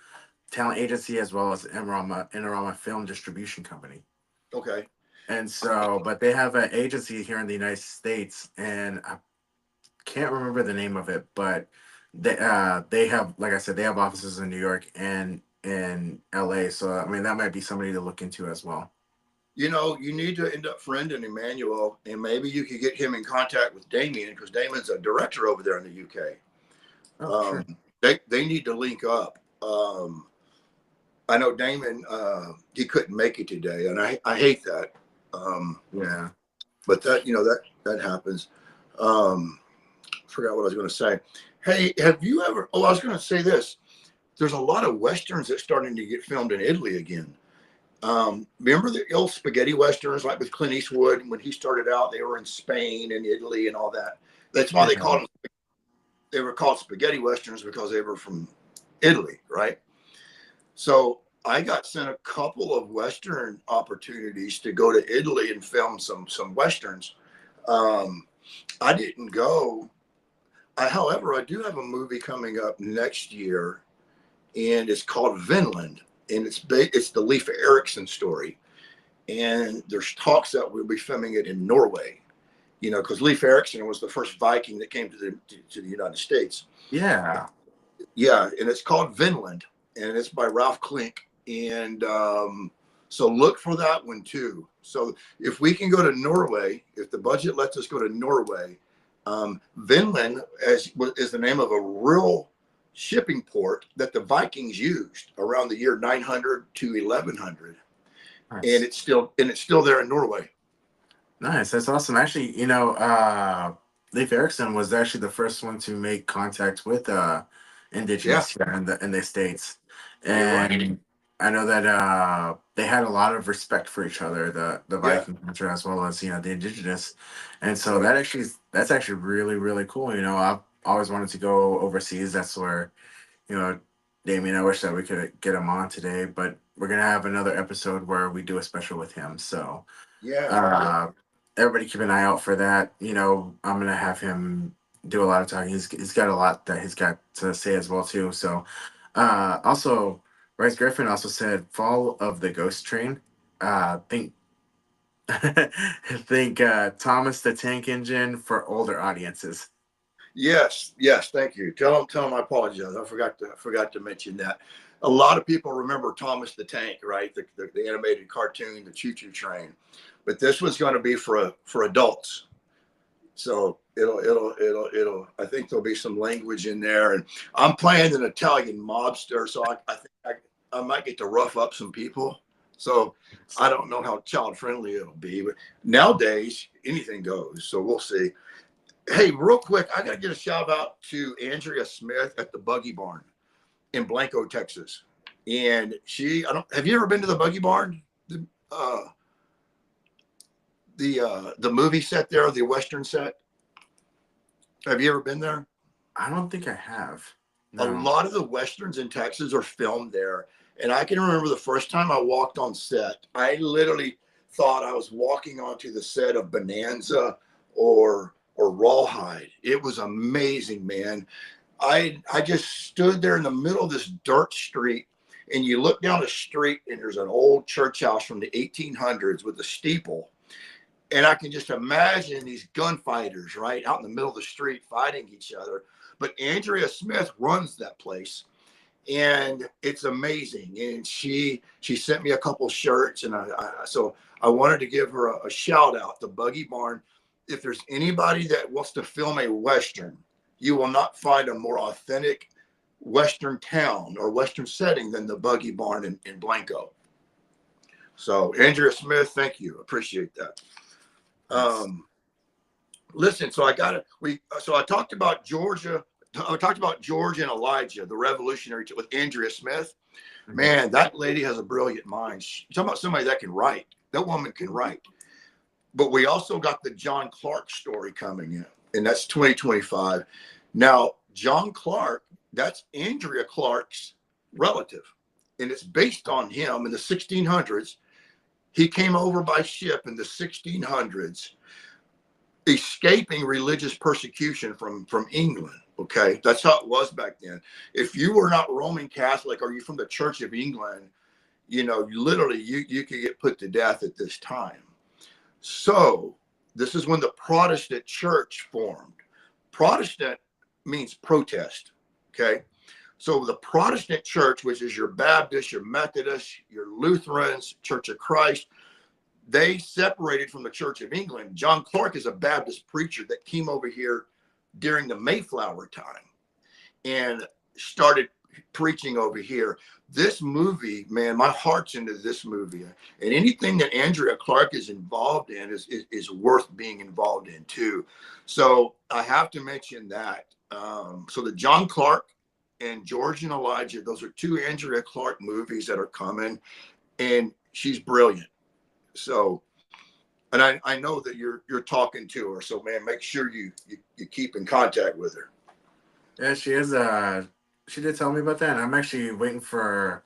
Talent Agency as well as Inorama Film Distribution Company. Okay. And so, but they have an agency here in the United States, and I can't remember the name of it, but they have, like I said, they have offices in New York and in LA. So I mean, that might be somebody to look into as well. You know, you need to end up friending Emmanuel, and maybe you could get him in contact with Damien, because Damien's a director over there in the UK. Oh, sure. They need to link up. I know Damon, he couldn't make it today, and I hate that. Yeah. But that, that happens. Forgot what I was going to say. Hey, have you ever? Oh, I was going to say this. There's a lot of westerns that's starting to get filmed in Italy again. Remember the old spaghetti westerns, like with Clint Eastwood when he started out? They were in Spain and Italy and all that. That's why Yeah. they were called spaghetti westerns, because they were from Italy, right? So I got sent a couple of Western opportunities to go to Italy and film some Westerns. I didn't go. However, I do have a movie coming up next year, and it's called Vinland, and it's the Leif Erikson story. And there's talks that we'll be filming it in Norway, because Leif Erikson was the first Viking that came to the United States. Yeah. Yeah, and it's called Vinland, and it's by Ralph Klink. And so look for that one too. So if we can go to Norway, if the budget lets us go to Norway, Vinland is the name of a real shipping port that the Vikings used around the year 900 to 1100, Nice. and it's still there in Norway. Nice. That's awesome. Actually, Leif Erikson was actually the first one to make contact with indigenous here in the States. You're right. And I know that they had a lot of respect for each other, the Yeah. Viking culture as well as, the indigenous. And so that's actually really, really cool. I've always wanted to go overseas. That's where, Damien, I wish that we could get him on today, but we're gonna have another episode where we do a special with him. So Yeah. everybody keep an eye out for that. I'm gonna have him do a lot of talking. He's got a lot that he's got to say as well too. So also Bryce Griffin also said Fall of the Ghost Train. Think think Thomas the Tank Engine for older audiences. Yes, thank you. Tell him I apologize. I forgot to mention that. A lot of people remember Thomas the Tank, right? The animated cartoon, the Choo Choo Train, but this was going to be for adults. So it'll. I think there'll be some language in there, and I'm playing an Italian mobster, so I think I might get to rough up some people. So I don't know how child friendly it'll be, but nowadays anything goes. So we'll see. Hey, real quick, I got to get a shout out to Andrea Smith at the Buggy Barn in Blanco, Texas. And have you ever been to the Buggy Barn? The the movie set there, the Western set. Have you ever been there? I don't think I have. A No. lot of the Westerns in Texas are filmed there. And I can remember the first time I walked on set, I literally thought I was walking onto the set of Bonanza or Rawhide. It was amazing, man. I just stood there in the middle of this dirt street, and you look down the street and there's an old church house from the 1800s with a steeple. And I can just imagine these gunfighters right out in the middle of the street fighting each other. But Andrea Smith runs that place, and it's amazing. And she sent me a couple shirts, and so I wanted to give her a shout out to Buggy Barn. If there's anybody that wants to film a Western, you will not find a more authentic Western town or Western setting than the Buggy Barn in Blanco. So Andrea Smith, thank you. Appreciate that. Listen, so I talked about Georgia. I talked about George and Elijah, the revolutionary with Andrea Smith. Man, that lady has a brilliant mind. You're talking about somebody that can write. That woman can write. But we also got the John Clark story coming in, and that's 2025. Now, John Clark, that's Andrea Clark's relative, and it's based on him in the 1600s. He came over by ship in the 1600s, escaping religious persecution from England. Okay, that's how it was back then. If you were not Roman Catholic or you from the Church of England, you know, literally you could get put to death at this time. So this is when the Protestant church formed. Protestant means protest. Okay, so the Protestant church, which is your Baptist, your Methodist, your Lutherans, Church of Christ, they separated from the Church of England. John Clark is a Baptist preacher that came over here during the Mayflower time and started preaching over here. This movie, man, my heart's into this movie, and anything that Andrea Clark is involved in is worth being involved in too. So I have to mention that. So the John Clark and George and Elijah, those are two Andrea Clark movies that are coming, and she's brilliant. So, and I know that you're talking to her. So, man, make sure you keep in contact with her. Yeah, she is. She did tell me about that, and I'm actually waiting for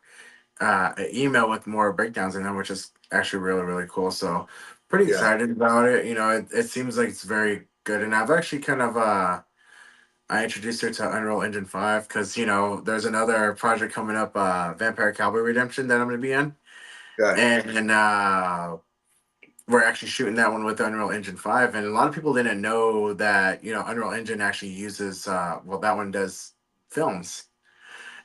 an email with more breakdowns in them, which is actually really, really cool. So, pretty excited about it. You know, it seems like it's very good, and I've actually kind of I introduced her to Unreal Engine 5 because, you know, there's another project coming up, Vampire Cowboy Redemption, that I'm going to be in. Yeah. And we're actually shooting that one with Unreal Engine 5. And a lot of people didn't know that, you know, Unreal Engine actually uses, well, that one does films.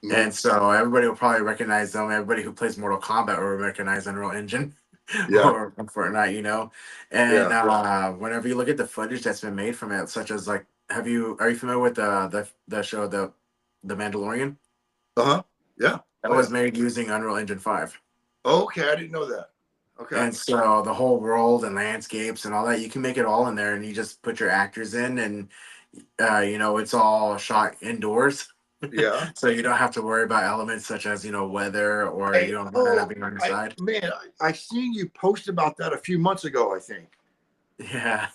Mm-hmm. And so everybody will probably recognize them. Everybody who plays Mortal Kombat will recognize Unreal Engine. Or Fortnite, you know. And whenever you look at the footage that's been made from it, such as like, are you familiar with the show the Mandalorian? Yeah. That was made using Unreal Engine 5. Okay, I didn't know that. Okay. And so the whole world and landscapes and all that, you can make it all in there, and you just put your actors in, and you know, it's all shot indoors. Yeah. So you don't have to worry about elements such as, you know, weather or you don't having on your side. Man, I seen you post about that a few months ago, I think. Yeah.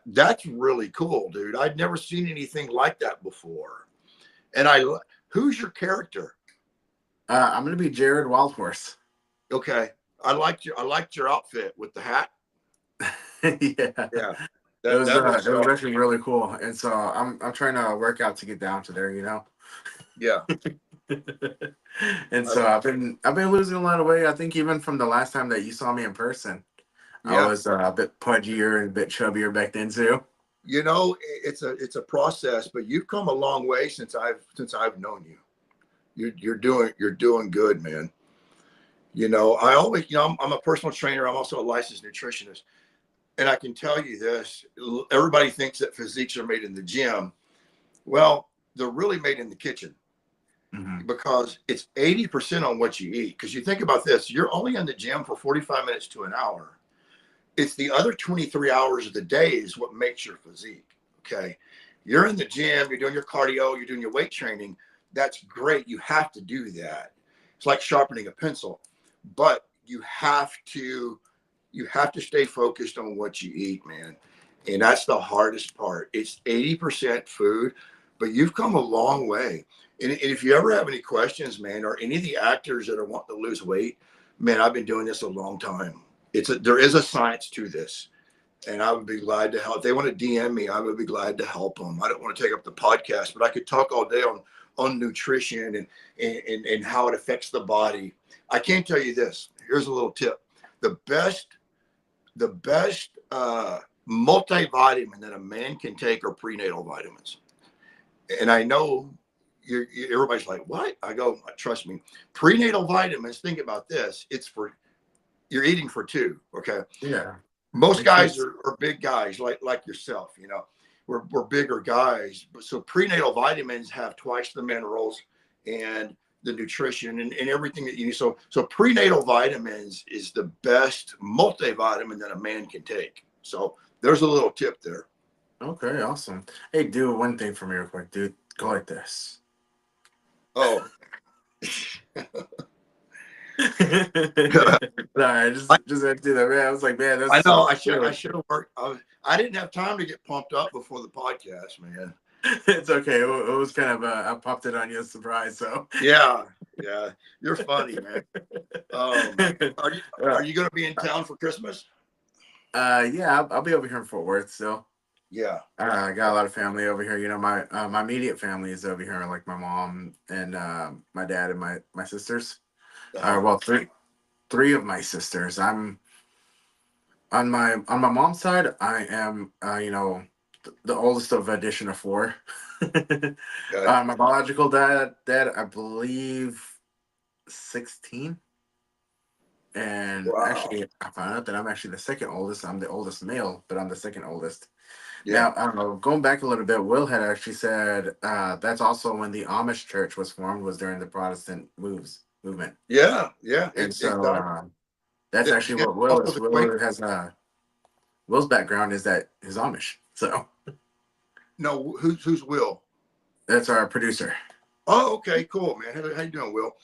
That's really cool, dude. I'd never seen anything like that before. And who's your character? I'm gonna be Jared Wildhorse. Okay. I liked your outfit with the hat. Yeah. It was actually really cool. And so I'm trying to work out to get down to there, you know. Yeah. And so I've been losing a lot of weight. I think even from the last time that you saw me in person, I was a bit pudgier and a bit chubbier back then too. You know, it's a process, but you've come a long way since I've known you. You're doing good, man. You know, I always, you know, I'm a personal trainer. I'm also a licensed nutritionist. And I can tell you this, everybody thinks that physiques are made in the gym. Well, they're really made in the kitchen. Mm-hmm. Because it's 80% on what you eat. Because you think about this, you're only in the gym for 45 minutes to an hour. It's the other 23 hours of the day is what makes your physique. Okay. You're in the gym, you're doing your cardio, you're doing your weight training. That's great. You have to do that. It's like sharpening a pencil, but you have to You have to stay focused on what you eat, man. And that's the hardest part. It's 80% food, but you've come a long way. And if you ever have any questions, man, or any of the actors that are wanting to lose weight, man, I've been doing this a long time. There is a science to this, and I would be glad to help. If they want to DM me, I would be glad to help them. I don't want to take up the podcast, but I could talk all day on nutrition and how it affects the body. I can tell you this. Here's a little tip. The best multivitamin that a man can take are prenatal vitamins. And I know everybody's like, what? I go, trust me. Prenatal vitamins, think about this. You're eating for two. Okay. Yeah. Most guys are big guys like yourself, we're bigger guys. So prenatal vitamins have twice the minerals and the nutrition and everything that you need. So prenatal vitamins is the best multivitamin that a man can take. So there's a little tip there. Okay, awesome. Hey, do one thing for me real quick, dude. Go like this. Oh. Sorry, just had to do that, man. I was like, man, that's I know. so I should have worked. I didn't have time to get pumped up before the podcast, man. It's okay. It was kind of I popped it on you as a surprise. So yeah, you're funny, man. Are you going to be in town for Christmas? Yeah, I'll be over here in Fort Worth still. Yeah, I got a lot of family over here. My immediate family is over here, like my mom and my dad and my sisters. Well, three of my sisters. I'm on my mom's side. I am the oldest of addition of four. okay. My biological dad, I believe 16. And Wow. actually, I found out that I'm actually the second oldest. I'm the oldest male, but I'm the second oldest. Yeah. Now, I don't know, going back a little bit, Will had actually said that's also when the Amish church was formed, was during the Protestant movement. Yeah. And so Exactly. that's actually what Will is. Will has Will's background is that he's Amish. So no, who's Will? that's our producer. Oh, okay, cool, man. How you doing, Will?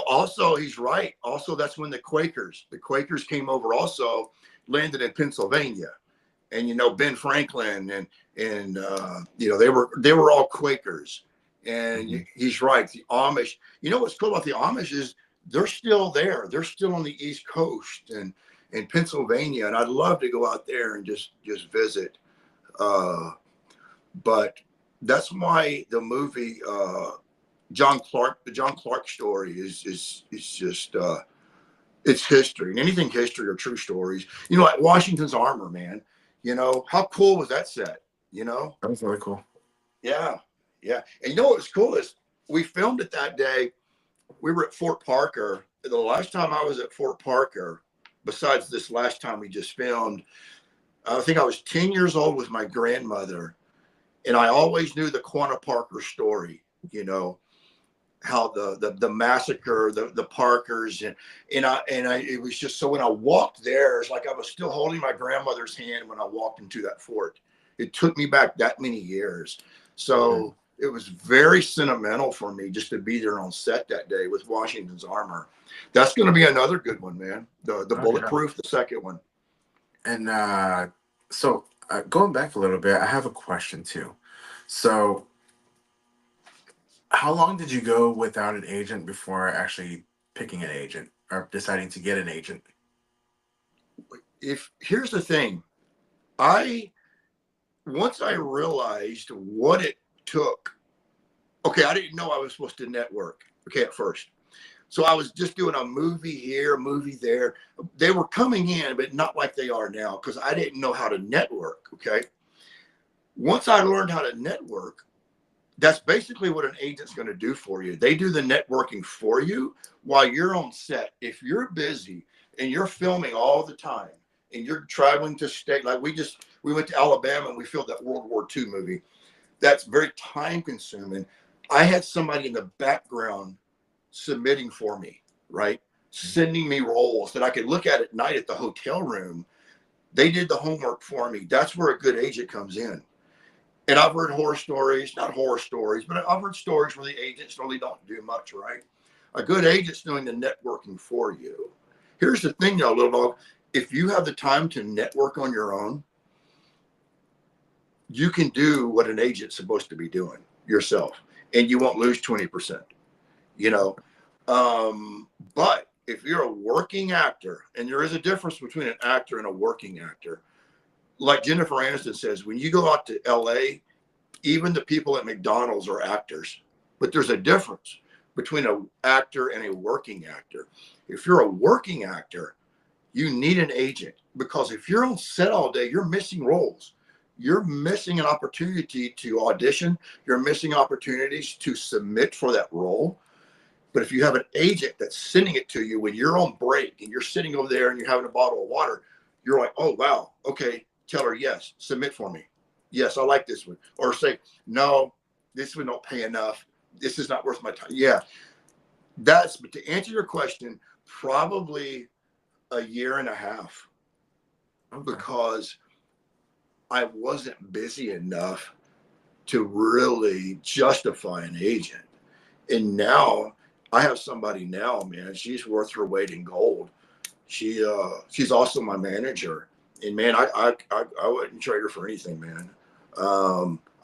Also he's right. Also, that's when the Quakers came over. Also landed in Pennsylvania, and Ben Franklin and they were all Quakers. And Mm-hmm. he's right. The Amish. What's cool about the Amish is they're still there. They're still on the East Coast and in Pennsylvania, and I'd love to go out there and just visit. But that's why the movie the John Clark story is just it's history, and anything history or true stories. Like Washington's armor, man. How cool was that set? That was really cool. Yeah. And what was cool is we filmed it that day. We were at Fort Parker. The last time I was at Fort Parker, besides this last time we just filmed, I think I was 10 years old with my grandmother, and I always knew the Quanah Parker story. How the massacre, the Parkers, and it was just, so when I walked there, it's like I was still holding my grandmother's hand when I walked into that fort. It took me back that many years. So it was very sentimental for me just to be there on set that day with Washington's armor. That's going to be another good one, man. The bulletproof, the second one. And so going back a little bit, I have a question too. So how long did you go without an agent before actually picking an agent or deciding to get an agent? Here's the thing, once I realized what it took, okay, I didn't know I was supposed to network, okay, at first. So I was just doing a movie here, a movie there. They were coming in, but not like they are now, because I didn't know how to network, okay? Once I learned how to network, that's basically what an agent's going to do for you. They do the networking for you while you're on set. If you're busy and you're filming all the time and you're traveling to state, like we went to Alabama and we filmed that World War II movie. That's very time consuming. I had somebody in the background submitting for me, right? Sending me roles that I could look at night at the hotel room. They did the homework for me. That's where a good agent comes in. And I've heard horror stories, not horror stories, but I've heard stories where the agents really don't do much, right? A good agent's doing the networking for you. Here's the thing, though, little dog. if you have the time to network on your own, you can do what an agent's supposed to be doing yourself, and you won't lose 20%, you know. But if you're a working actor, and there is a difference between an actor and a working actor, like Jennifer Aniston says, when you go out to LA, even the people at McDonald's are actors, but there's a difference between an actor and a working actor. If you're a working actor, you need an agent, because if you're on set all day, you're missing roles. You're missing an opportunity to audition. You're missing opportunities to submit for that role. But if you have an agent that's sending it to you when you're on break and you're sitting over there and you're having a bottle of water, you're like, oh, wow. Okay. Tell her, yes, submit for me. Yes, I like this one. Or say, no, this one don't pay enough. This is not worth my time. Yeah. But to answer your question, probably a year and a half, because I wasn't busy enough to really justify an agent. And now I have somebody now, man. She's worth her weight in gold. She's also my manager, and man, I wouldn't trade her for anything, man.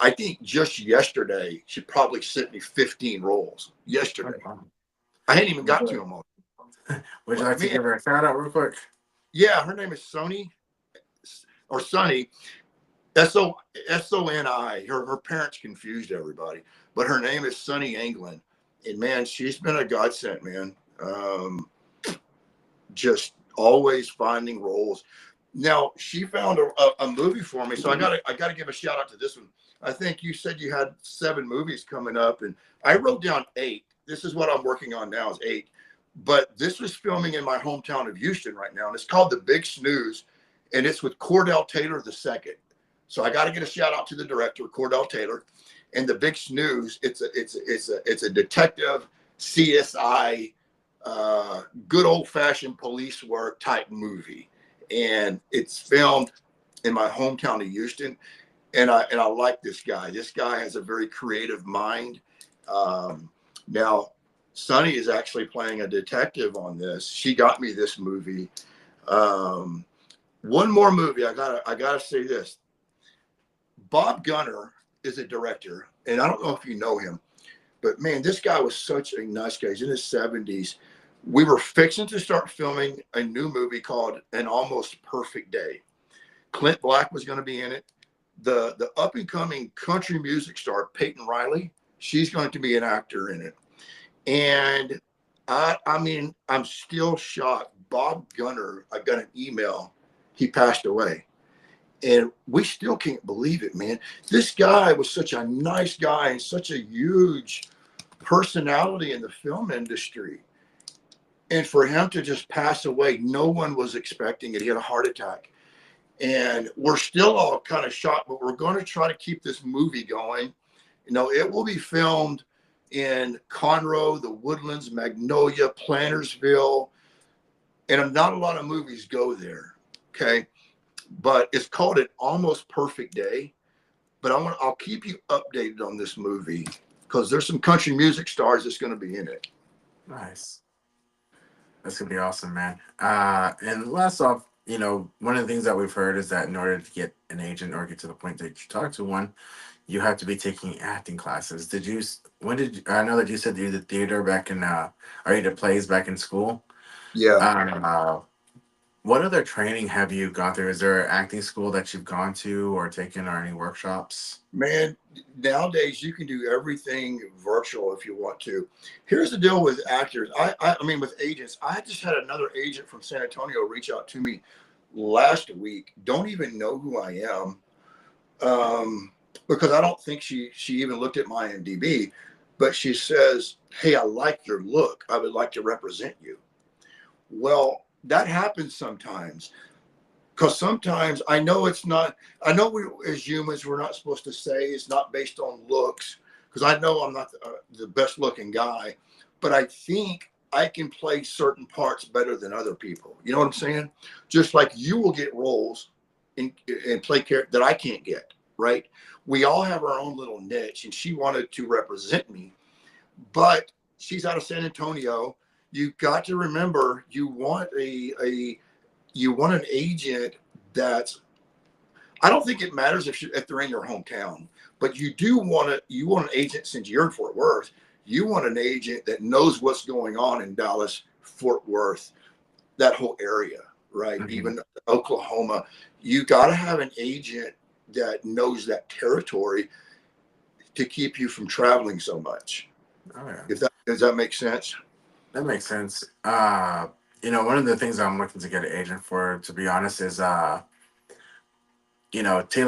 I think just yesterday she probably sent me 15 roles yesterday. I hadn't even got to them all. Would you like to give her a shout out real quick? Yeah, her name is Sony, or Sunny, Soni. Her parents confused everybody, but her name is Sunny England, and man, she's been a godsend, man. Just always finding roles. Now she found a movie for me, so I gotta give a shout out to this one. I think you said you had 7 movies coming up, and I wrote down 8. This is what I'm working on now, is 8. But this was filming in my hometown of Houston right now, and it's called The Big Snooze, and it's with Cordell Taylor II. So I got to get a shout out to the director, Cordell Taylor, and The Big Snooze. It's a detective CSI, good old fashioned police work type movie, and it's filmed in my hometown of Houston. And I like this guy. This guy has a very creative mind. Now, Sunny is actually playing a detective on this. She got me this movie. One more movie. I gotta say this. Bob Gunner is a director, and I don't know if you know him, but man, this guy was such a nice guy. He's in his 70s. We were fixing to start filming a new movie called An Almost Perfect Day. Clint Black was going to be in it. The up and coming country music star Peyton Riley, she's going to be an actor in it. And I mean, I'm still shocked. Bob Gunner, I got an email, he passed away. And we still can't believe it, man. This guy was such a nice guy and such a huge personality in the film industry. And for him to just pass away, no one was expecting it. He had a heart attack. And we're still all kind of shocked, but we're going to try to keep this movie going. You know, it will be filmed in Conroe, the Woodlands, Magnolia, Plantersville, and not a lot of movies go there. Okay, but it's called An Almost Perfect Day. But I'll keep you updated on this movie, because there's some country music stars that's going to be in it. Nice. That's gonna be awesome, man. And last off, you know, one of the things that we've heard is that in order to get an agent or get to the point that you talk to one, you have to be taking acting classes. I know that you said you did theater back in, or you did plays back in school. Yeah. What other training have you gone through? Is there an acting school that you've gone to or taken, or any workshops? Man, nowadays you can do everything virtual if you want to. Here's the deal with actors. I mean, with agents. I just had another agent from San Antonio reach out to me last week. Don't even know who I am, because I don't think she even looked at my IMDb. But she says, "Hey, I like your look. I would like to represent you." Well, that happens sometimes. Because sometimes I know we as humans, we're not supposed to say it's not based on looks, because I know I'm not the best looking guy, but I think I can play certain parts better than other people. You know what I'm saying? Just like you will get roles and play character that I can't get, right? We all have our own little niche, and she wanted to represent me, but she's out of San Antonio. You've got to remember, you want you want an agent that's, I don't think it matters if they're in your hometown, but you want an agent, since you're in Fort Worth, you want an agent that knows what's going on in Dallas, Fort Worth, that whole area, right? Mm-hmm. Even Oklahoma. You got to have an agent that knows that territory to keep you from traveling so much. Oh yeah. Does that make sense? That makes sense. One of the things I'm looking to get an agent for, to be honest, is Taylor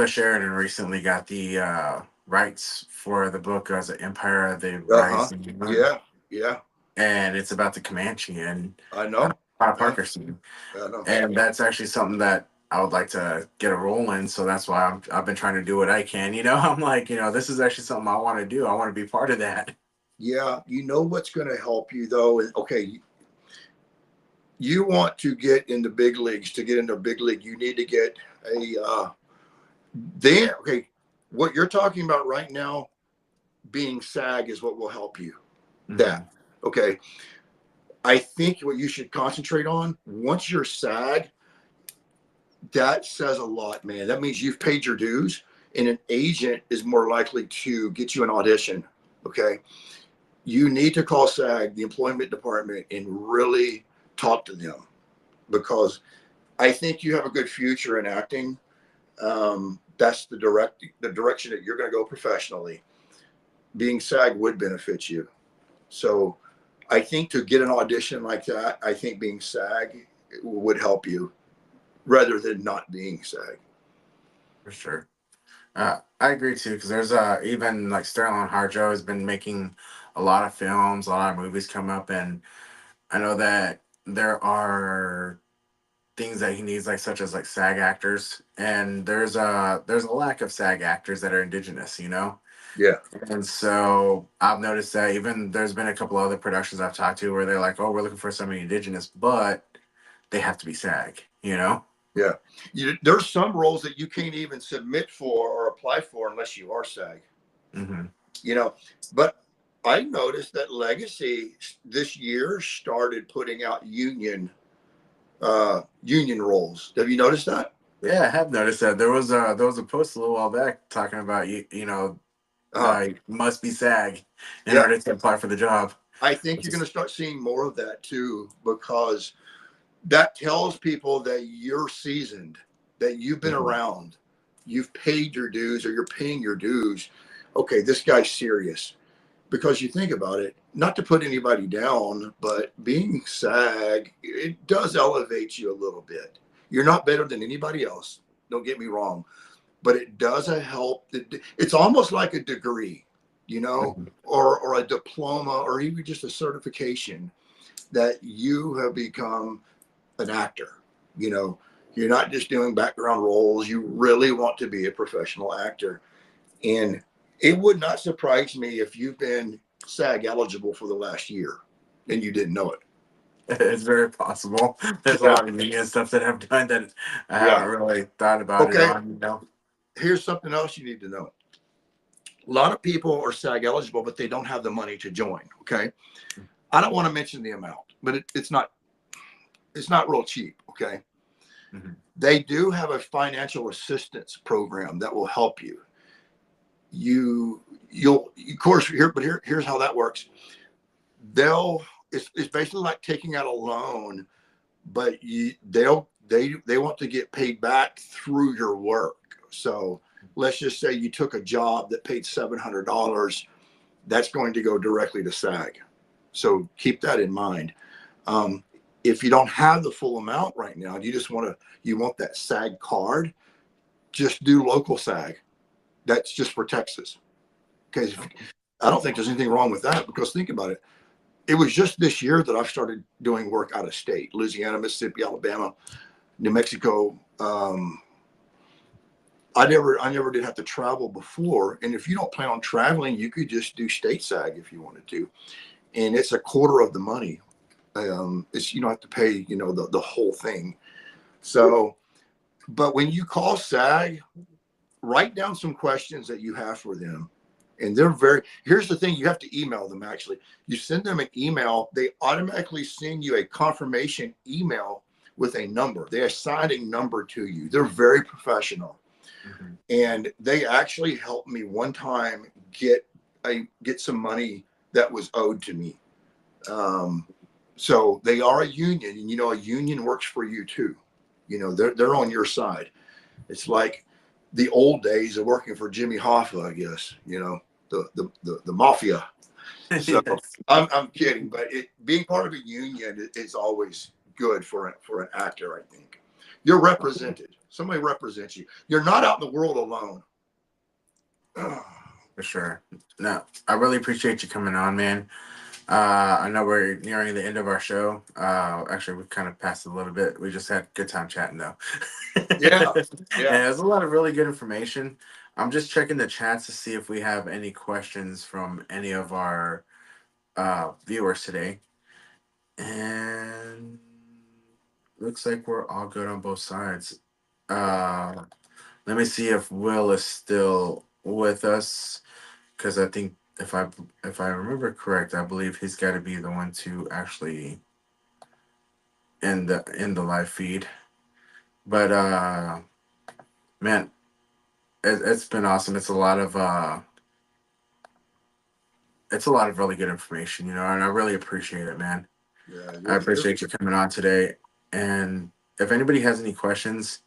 Sheridan recently got the rights for the book as an Empire of the Uh-huh. Rising, Yeah. Yeah. and it's about the Comanche and I know. Yeah. Parker scene, I know. and that's actually something that I would like to get a role in. So that's why I've been trying to do what I can. I'm like, this is actually something I want to do. I want to be part of that. Yeah. You know what's going to help you though? Okay. You want to get in the big leagues. To get into a big league, you need to get okay. What you're talking about right now, being SAG, is what will help you. Mm-hmm. That. Okay. I think what you should concentrate on, once you're SAG, that says a lot, man. That means you've paid your dues, and an agent is more likely to get you an audition. Okay. You need to call SAG, the employment department, and really talk to them, because I think you have a good future in acting. That's the direction that you're going to go professionally. Being SAG would benefit you. So I think to get an audition like that, I think being SAG would help you rather than not being SAG. For sure. I agree too, because there's even like Sterling Harjo has been making a lot of films, a lot of movies come up, and I know that there are things that he needs, like such as like SAG actors, and there's a lack of SAG actors that are indigenous. Yeah. And so I've noticed that even there's been a couple other productions I've talked to where they're like, oh, we're looking for somebody indigenous, but they have to be SAG. Yeah. There's some roles that you can't even submit for or apply for unless you are SAG. Mm-hmm. But I noticed that Legacy this year started putting out union roles. Have you noticed that? Yeah, I have noticed that there was a post a little while back talking about must be SAG in Yeah. order to apply for the job. I think you're going to start seeing more of that too, because that tells people that you're seasoned, that you've been around, you've paid your dues, or you're paying your dues. Okay, this guy's serious. Because you think about it, not to put anybody down, but being SAG, it does elevate you a little bit. You're not better than anybody else. Don't get me wrong, but it does help. It's almost like a degree, or a diploma, or even just a certification that you have become an actor. You're not just doing background roles. You really want to be a professional actor. And it would not surprise me if you've been SAG eligible for the last year and you didn't know it. It's very possible. There's a Yeah. lot of media stuff that I've done that I Yeah. haven't really thought about it Okay. on. Here's something else you need to know. A lot of people are SAG eligible, but they don't have the money to join. Okay. I don't want to mention the amount, but it's not real cheap. Okay. Mm-hmm. They do have a financial assistance program that will help you. You'll of course here's how that works. It's basically like taking out a loan, but they want to get paid back through your work. So let's just say you took a job that paid $700. That's going to go directly to SAG. So keep that in mind. If you don't have the full amount right now, you want that SAG card, just do local SAG. That's just for Texas. Okay. I don't think there's anything wrong with that, because think about it. It was just this year that I've started doing work out of state: Louisiana, Mississippi, Alabama, New Mexico. I never did have to travel before. And if you don't plan on traveling, you could just do state SAG if you wanted to. And it's a quarter of the money. You don't have to pay, the whole thing. So, but when you call SAG, write down some questions that you have for them. And here's the thing, you have to email them. Actually, you send them an email, they automatically send you a confirmation email with a number. They assigned a number to you. They're very professional. Mhm. And they actually helped me one time get some money that was owed to me. Um, so they are a union, and a union works for you too. They're on your side. It's like the old days of working for Jimmy Hoffa, I guess. The mafia. So Yes. I'm kidding, but being part of a union is always good for an actor. I think you're represented. Somebody represents you. You're not out in the world alone. For sure. No, I really appreciate you coming on, man. I know we're nearing the end of our show. Actually, we kind of passed a little bit. We just had a good time chatting, though. Yeah, And yeah. there's a lot of really good information. I'm just checking the chats to see if we have any questions from any of our viewers today. And looks like we're all good on both sides. Uh, Let me see if Will is still with us, because I think if I remember correct, I believe he's got to be the one to actually end the live feed. But man, it's been awesome. It's a lot of really good information, and I really appreciate it, man. Yeah, I you're appreciate you coming on today. And if anybody has any questions,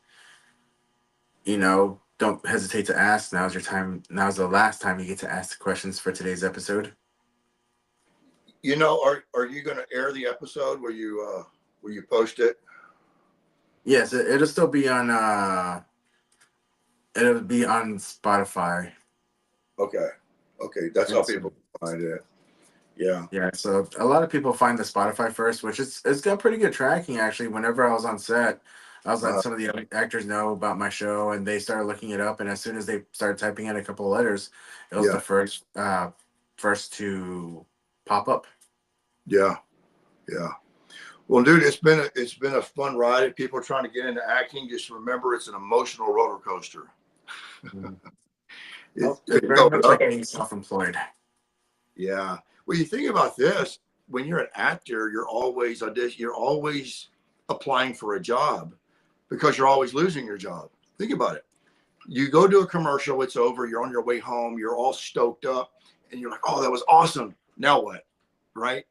don't hesitate to ask. Now's your time. Now's the last time you get to ask the questions for today's episode. are you going to air the episode where you post it? Yes, it'll still be on. It'll be on Spotify. Okay, okay, that's how And so, people find it. Yeah, yeah, so a lot of people find the Spotify first, which it's got pretty good tracking actually. Whenever I was on set, I was letting uh, some of the other actors know about my show, and they started looking it up. And as soon as they started typing in a couple of letters, it was the yeah, first to pop up. yeah, yeah. Well, dude, it's been a fun ride. If people are trying to get into acting, just remember it's an emotional roller coaster. Mhm. It Oh, it's it very goes much like up. being self-employed. Yeah. Well, you think about this: when you're an actor, you're always applying for a job because you're always losing your job. Think about it. You go do a commercial, it's over, you're on your way home, you're all stoked up, and you're like, oh, that was awesome. Now what? Right?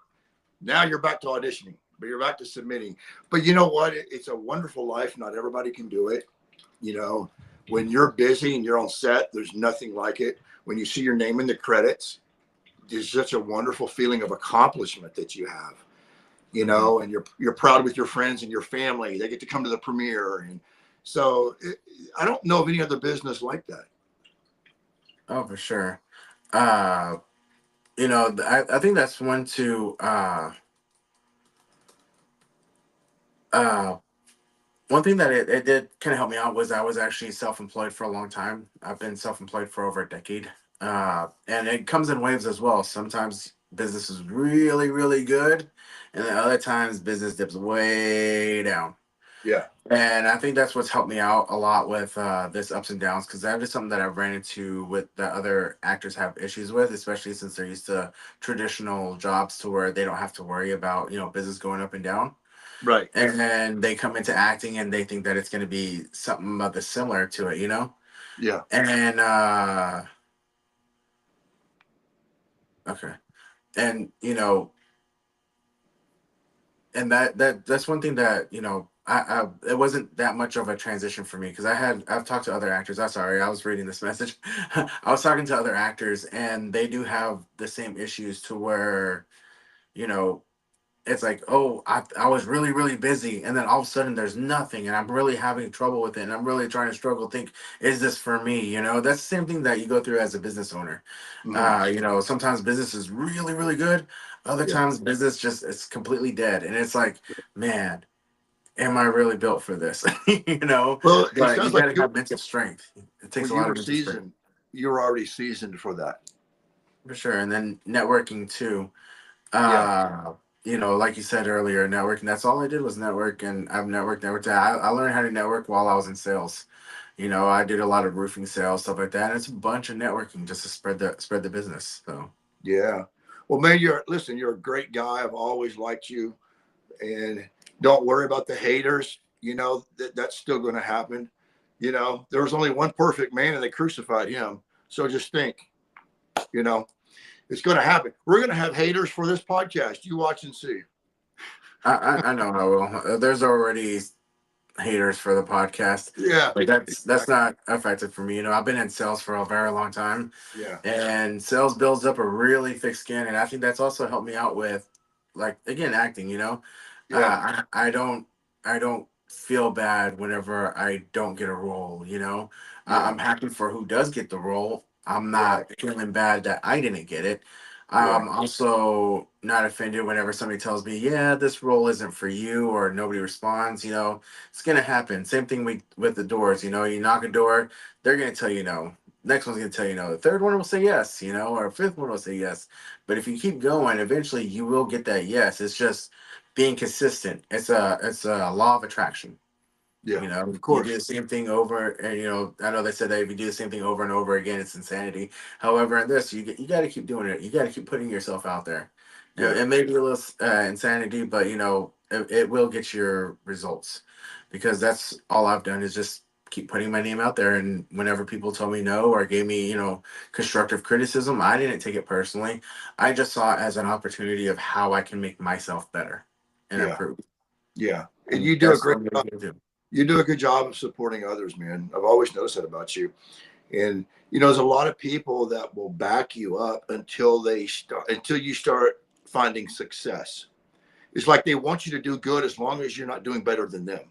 Now you're back to auditioning, but you're back to submitting. But you know what? It's a wonderful life. Not everybody can do it. You know, when you're busy and you're on set, there's nothing like it. When you see your name in the credits, there's such a wonderful feeling of accomplishment that you have, Mhm. and you're proud with your friends and your family. They get to come to the premiere. And so I don't know of any other business like that. Oh, for sure. Uh, I think that's one to uh one thing that it did kind of help me out was I was actually self-employed for a long time. I've been self-employed for over a decade. And it comes in waves as well. Sometimes business is really, really good, and then other times business dips way down. Yeah. And I think that's what's helped me out a lot with this ups and downs, because that is something that I've ran into with that other actors have issues with, especially since they're used to traditional jobs to where they don't have to worry about business going up and down. Right. And then they come into acting and they think that it's going to be something of the similar to it. Yeah. And okay, and and that's one thing that I it wasn't that much of a transition for me, because I've talked to other actors. I'm sorry, I was reading this message. I was talking to other actors, and they do have the same issues to where you know it's like, oh, I was really, really busy. And then all of a sudden there's nothing. And I'm really having trouble with it. And I'm really trying to struggle, think, is this for me? That's the same thing that you go through as a business owner. Hmm. Sometimes business is really, really good. Other Yeah. times business just it's completely dead. And it's like, man, am I really built for this? Well, it But you sounds got like to have mental strength. It well, takes a you lot of were mental strength. seasoned. You were already seasoned for that. For sure. And then networking too. Yeah. uh like you said earlier, networking, that's all I did was network. And I've networked. I learned how to network while I was in sales. I did a lot of roofing sales, stuff like that, and it's a bunch of networking just to spread the business. So Yeah. Well, man, you're a great guy. I've always liked you, and Don't worry about the haters. That's still going to happen. There was only one perfect man and they crucified him. So just think, you know, it's going to happen. We're going to have haters for this podcast. You watch and see. I know I will. There's already haters for the podcast. Yeah. Like that's not effective for me. I've been in sales for a very long time, Yeah. and sales builds up a really thick skin, and I think that's also helped me out with, like, again, acting. Yeah. I don't feel bad whenever I don't get a role. Yeah. I'm happy for who does get the role. I'm Right. not feeling bad that I didn't get it. Right. I'm also not offended whenever somebody tells me, yeah, this role isn't for you, or nobody responds. It's gonna happen. Same thing with the doors. You knock a door, they're gonna tell you no. Next one's gonna tell you no. The third one will say yes. Or fifth one will say yes. But if you keep going, eventually you will get that yes. It's just being consistent. It's a law of attraction. Yeah. Of You do course. the same thing over, and I know they said that if you do the same thing over and over again, it's insanity. However, in this, you got to keep doing it. You got to keep putting yourself out there. Yeah. It may be a little insanity, but it will get your results, because that's all I've done is just keep putting my name out there. And whenever people told me no or gave me constructive criticism, I didn't take it personally. I just saw it as an opportunity of how I can make myself better and Yeah. improve. Yeah. And And you do a that's great what I'm job. going to do. You do a good job of supporting others, man. I've always noticed that about you. And there's a lot of people that will back you up until you start finding success. It's like they want you to do good as long as you're not doing better than them.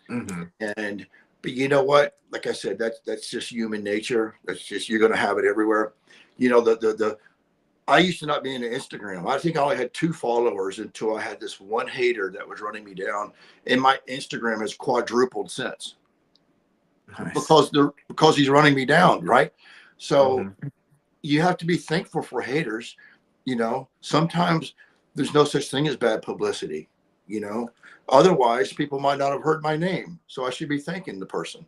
Hmm. And but you know what? Like I said, that's just human nature. That's just you're gonna have it everywhere. The I used to not be into Instagram. I think I only had 2 followers until I had this one hater that was running me down. And my Instagram has quadrupled since Nice. because he's running me down, right? So Hmm. you have to be thankful for haters. Sometimes there's no such thing as bad publicity. You know, Otherwise people might not have heard my name, so I should be thanking the person.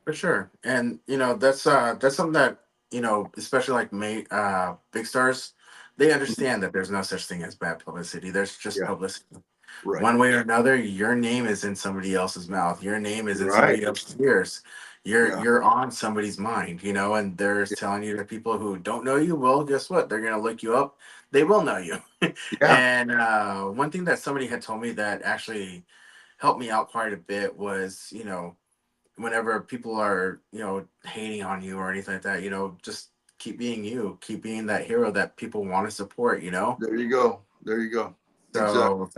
For sure. And that's something that, especially like big stars, they understand that there's no such thing as bad publicity. There's just Yeah, publicity. right, One way or another, your name is in somebody else's mouth. Your name is in right. somebody else's ears. You're Yeah, you're on somebody's mind, and they're yeah, telling you that people who don't know you, well, guess what? They're gonna look you up. They will know you. yeah. And one thing that somebody had told me that actually helped me out quite a bit was, whenever people are, hating on you or anything like that, just keep being you, keep being that hero that people want to support. There you go. There you go. Exactly. So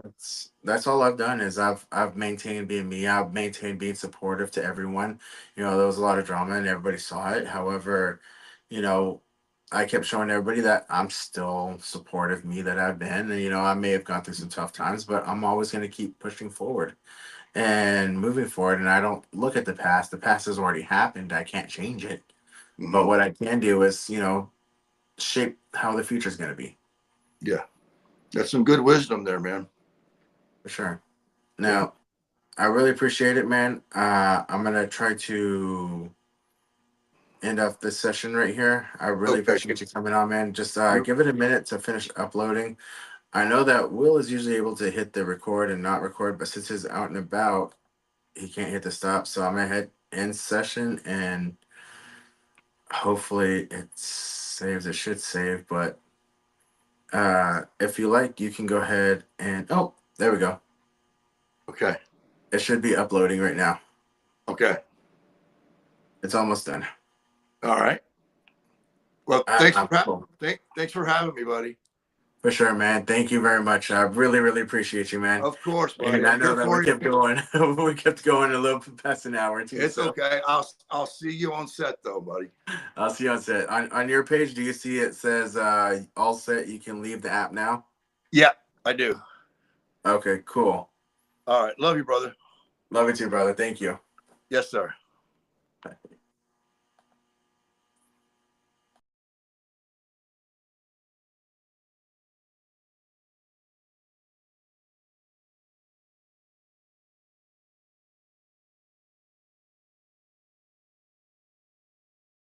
that's all I've done is I've maintained being me. I've maintained being supportive to everyone. There was a lot of drama and everybody saw it. However, you know, I kept showing everybody that I'm still supportive me that I've been. And I may have gone through some tough times, but I'm always going to keep pushing forward and moving forward. And I don't look at the past. The past has already happened. I can't change it. But Hmm. what I can do is, shape how the future is going to be. Yeah, that's some good wisdom there, man. For sure. Yeah. Now, I really appreciate it, man. I'm gonna try to end off this session right here. I really Okay. appreciate you coming on, man. Just You're, give it a minute to finish uploading. I know that Will is usually able to hit the record and not record, but since he's out and about, he can't hit the stop. So I'm gonna hit end session, and hopefully it saves. It should save, but if you like, you can go ahead and there we go. okay. It should be uploading right now. Okay. It's almost done. All right. Well, Cool. thanks for having me, buddy. For sure, man. Thank you very much. I really, really appreciate you, man. Of course, buddy. And I I'm know here that we for you. kept going. We kept going a little bit past an hour too. It's So okay. I'll see you on set though, buddy. I'll see you on set. On your page, do you see it says all set? You can leave the app now. Yeah, I do. Okay, cool. All right. Love you, brother. Love you too, brother. Thank you. Yes, sir. Bye.